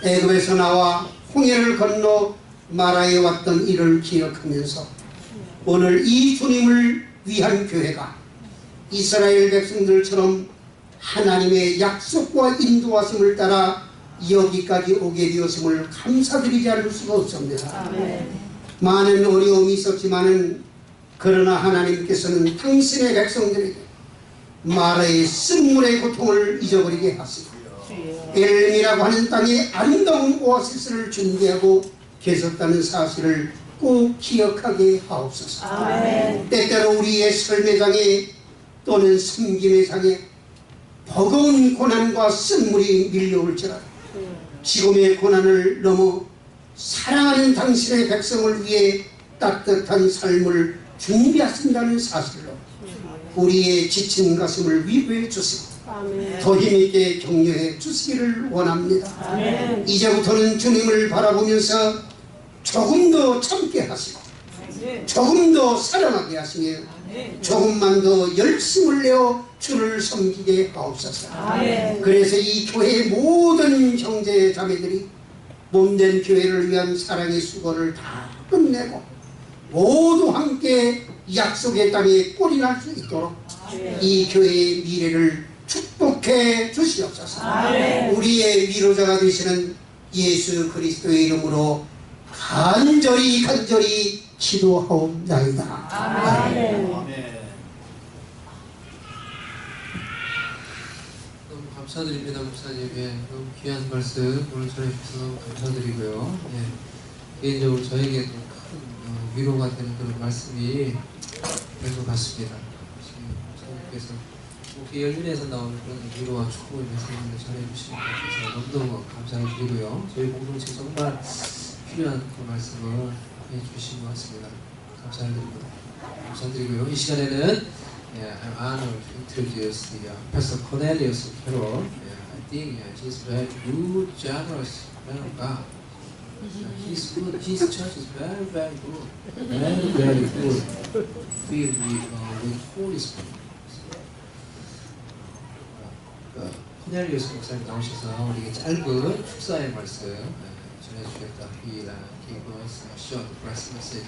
애굽에서 나와 홍해를 건너 마라에 왔던 일을 기억하면서 오늘 이 주님을 위한 교회가 이스라엘 백성들처럼 하나님의 약속과 인도하심을 따라 여기까지 오게 되었음을 감사드리지 않을 수가 없습니다. 많은 어려움이 있었지만은 그러나 하나님께서는 당신의 백성들에게 마라의 쓴물의 고통을 잊어버리게 하시고 엘림이라고 하는 땅에 아름다운 오아시스를 준비하고 계셨다는 사실을 꼭 기억하게 하옵소서. 아멘. 때때로 우리의 삶의 장에 또는 섬김의 장에 버거운 고난과 쓴물이 밀려올지라도 지금의 고난을 넘어 사랑하는 당신의 백성을 위해 따뜻한 삶을 준비하신다는 사실로 우리의 지친 가슴을 위로해 주시고 아멘. 더 힘있게 격려해 주시기를 원합니다. 아멘. 이제부터는 주님을 바라보면서 조금 더 참게 하시고 조금 더 사랑하게 하시며 조금만 더 열심을 내어 주를 섬기게 하옵소서. 아멘. 그래서 이 교회의 모든 형제 자매들이 몸된 교회를 위한 사랑의 수고를 다 끝내고 모두 함께 약속의 땅에 꼴이 날 수 있도록 이 교회의 미래를 축복해 주시옵소서. 아멘. 우리의 위로자가 되시는 예수 그리스도의 이름으로 간절히 기도하옵나이다. 아멘. 너무 감사드립니다, 목사님. 예, 너무 귀한 말씀 오늘 전해주셔서 너무 감사드리고요. 예, 개인적으로 저에게도 큰 위로가 되는 그런 말씀이 된 것 같습니다. 목사님께서 목회 열린에서 나오는 그런 위로와 축복의 말씀을 전해주시는 것 같아서 너무너무 감사드리고요. 저희 공동체 정말 필요한 그 말씀을 해주신 것 같습니다. 감사드립니다. 감사드리고요. 이 시간에는 I'm honored to introduce the Pastor Cornelius Carroll. I think he's very good, generous man of God. He's good. His church is very, very good. Very, very good. Filled with Holy Spirit. 코넬리우스 목사님 나오셔서 우리에게 짧은 축사의 말씀 전해주셨다. He gave us a short blessed message.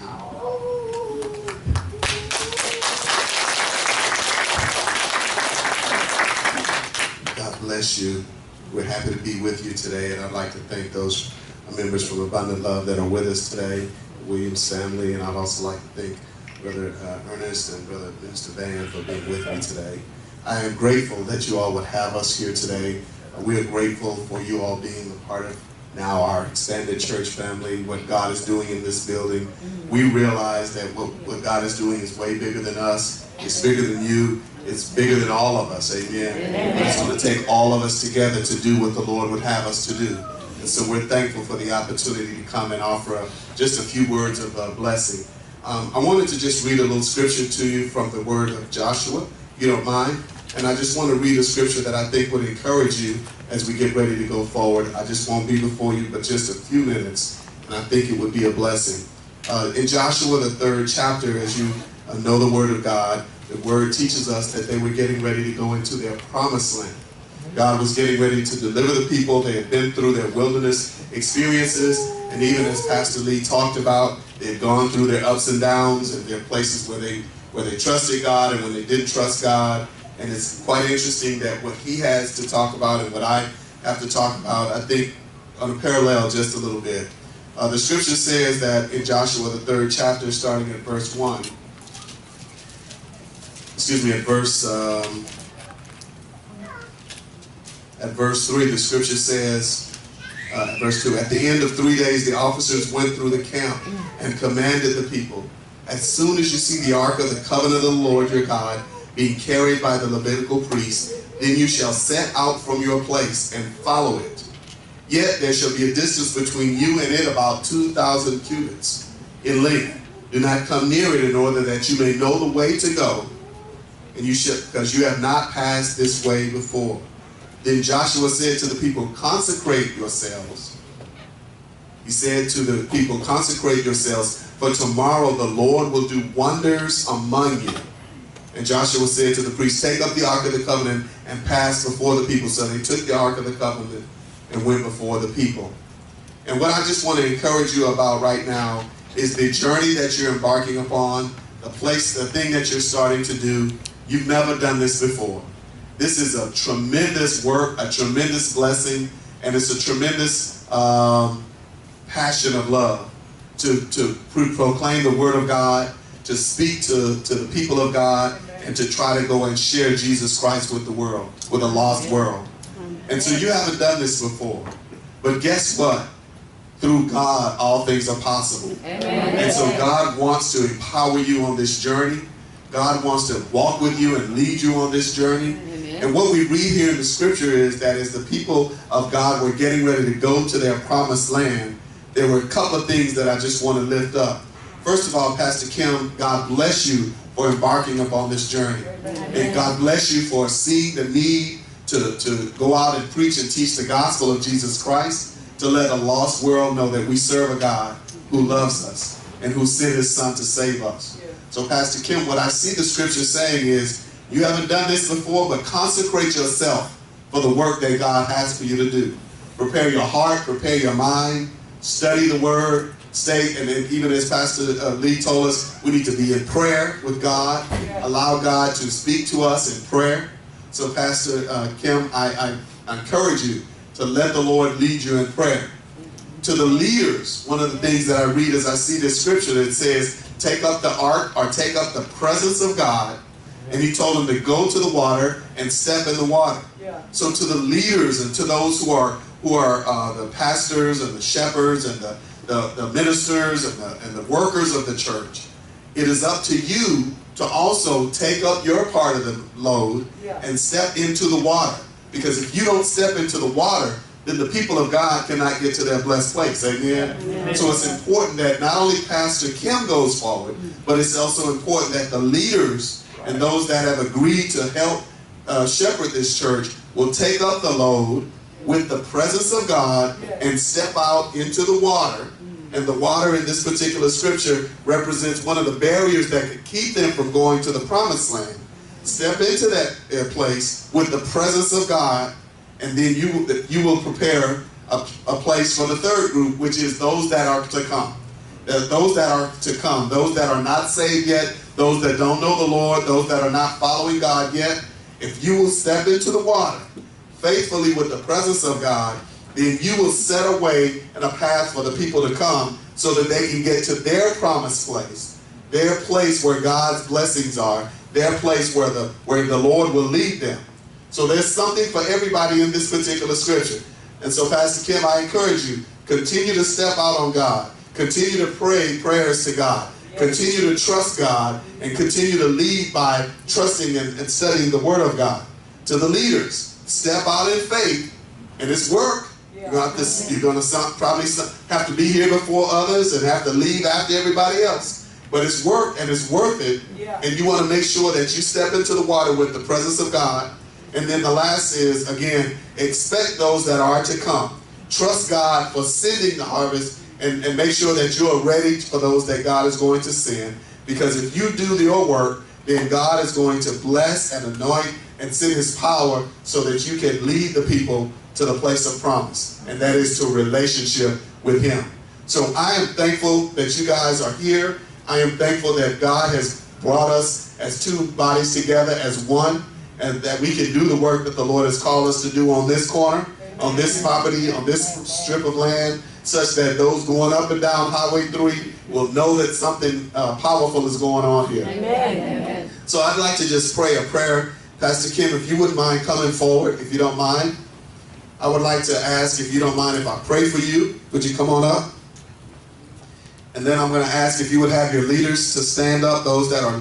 God bless you. We're happy to be with you today, and I'd like to thank those members from Abundant Love that are with us today. Williams family, and I'd also like to thank Brother Ernest and Brother Minister Van for being with me today. I am grateful that you all would have us here today. We are grateful for you all being a part of now our expanded church family, what God is doing in this building. We realize that what God is doing is way bigger than us. It's bigger than you. It's bigger than all of us. Amen. And it's going to take all of us together to do what the Lord would have us to do. And so we're thankful for the opportunity to come and offer just a few words of blessing. I wanted to just read a little scripture to you from the word of Joshua, if you don't mind. And I just want to read a scripture that I think would encourage you as we get ready to go forward. I just won't be before you but just a few minutes, and I think it would be a blessing. In Joshua, the 3rd chapter, as you know the word of God, the word teaches us that they were getting ready to go into their promised land. God was getting ready to deliver the people. They had been through their wilderness experiences, and even as Pastor Lee talked about, they had gone through their ups and downs and their places where they trusted God and when they didn't trust God. And it's quite interesting that what he has to talk about and what I have to talk about, I think, on a parallel just a little bit. The scripture says that in Joshua, the 3rd chapter, starting at verse 1, at verse 3, the scripture says, verse 2, at the end of 3 days, the officers went through the camp and commanded the people, as soon as you see the ark of the covenant of the Lord your God being carried by the Levitical priests, then you shall set out from your place and follow it. Yet there shall be a distance between you and it about 2,000 cubits in length. Do not come near it in order that you may know the way to go, and you should, because you have not passed this way before. Then Joshua said to the people, consecrate yourselves. He said to the people, consecrate yourselves, for tomorrow the Lord will do wonders among you. And Joshua said to the priests, take up the Ark of the Covenant and pass before the people. So they took the Ark of the Covenant and went before the people. And what I just want to encourage you about right now is the journey that you're embarking upon, the thing that you're starting to do. You've never done this before. This is a tremendous work, a tremendous blessing, and it's a tremendous passion of love to proclaim the Word of God, to speak to the people of God, and to try to go and share Jesus Christ with the world, with a lost world. And so you haven't done this before. But guess what? Through God, all things are possible. Amen. And so God wants to empower you on this journey. God wants to walk with you and lead you on this journey. Amen. And what we read here in the scripture is that as the people of God were getting ready to go to their promised land, there were a couple of things that I just want to lift up. First of all, Pastor Kim, God bless you for embarking upon this journey. And God bless you for seeing the need to go out and preach and teach the gospel of Jesus Christ, to let a lost world know that we serve a God who loves us and who sent his son to save us. So Pastor Kim, what I see the scripture saying is, you haven't done this before, but consecrate yourself for the work that God has for you to do. Prepare your heart, prepare your mind, study the word, stay, and even as Pastor Lee told us, we need to be in prayer with God, allow God to speak to us in prayer. So Pastor Kim, I encourage you to let the Lord lead you in prayer. To the leaders, one of the things that I read as I see this scripture that says, take up the ark or take up the presence of God. And he told them to go to the water and step in the water. So to the leaders and to those who are the pastors and the shepherds and the ministers and the workers of the church, it is up to you to also take up your part of the load and step into the water. Because if you don't step into the water, then the people of God cannot get to their blessed place. Amen? Amen. So it's important that not only Pastor Kim goes forward, but it's also important that the leaders and those that have agreed to help shepherd this church will take up the load with the presence of God and step out into the water. And the water in this particular scripture represents one of the barriers that could keep them from going to the promised land. Step into that place with the presence of God, and then you will prepare a place for the third group, which is those that are to come. Those that are to come, those that are not saved yet, those that don't know the Lord, those that are not following God yet. If you will step into the water faithfully with the presence of God, then you will set a way and a path for the people to come so that they can get to their promised place, their place where God's blessings are, their place where the Lord will lead them. So there's something for everybody in this particular scripture. And so, Pastor Kim, I encourage you, continue to step out on God. Continue to pray prayers to God. Continue to trust God and continue to lead by trusting and studying the Word of God. To the leaders, step out in faith, and it's work. You're going to probably have to be here before others and have to leave after everybody else. But it's work and it's worth it. And you want to make sure that you step into the water with the presence of God. And then the last is, again, expect those that are to come. Trust God for sending the harvest and make sure that you are ready for those that God is going to send. Because if you do your work, then God is going to bless and anoint and send His power so that you can lead the people to the place of promise. And that is to a relationship with Him. So I am thankful that you guys are here. I am thankful that God has brought us as two bodies together as one, and that we can do the work that the Lord has called us to do on this corner, on this property, on this strip of land, such that those going up and down Highway 3 will know that something powerful is going on here. Amen. So I'd like to just pray a prayer. Pastor Kim, if you wouldn't mind coming forward, if you don't mind. I would like to ask, if you don't mind, if I pray for you, would you come on up? And then I'm going to ask if you would have your leaders to stand up, those that are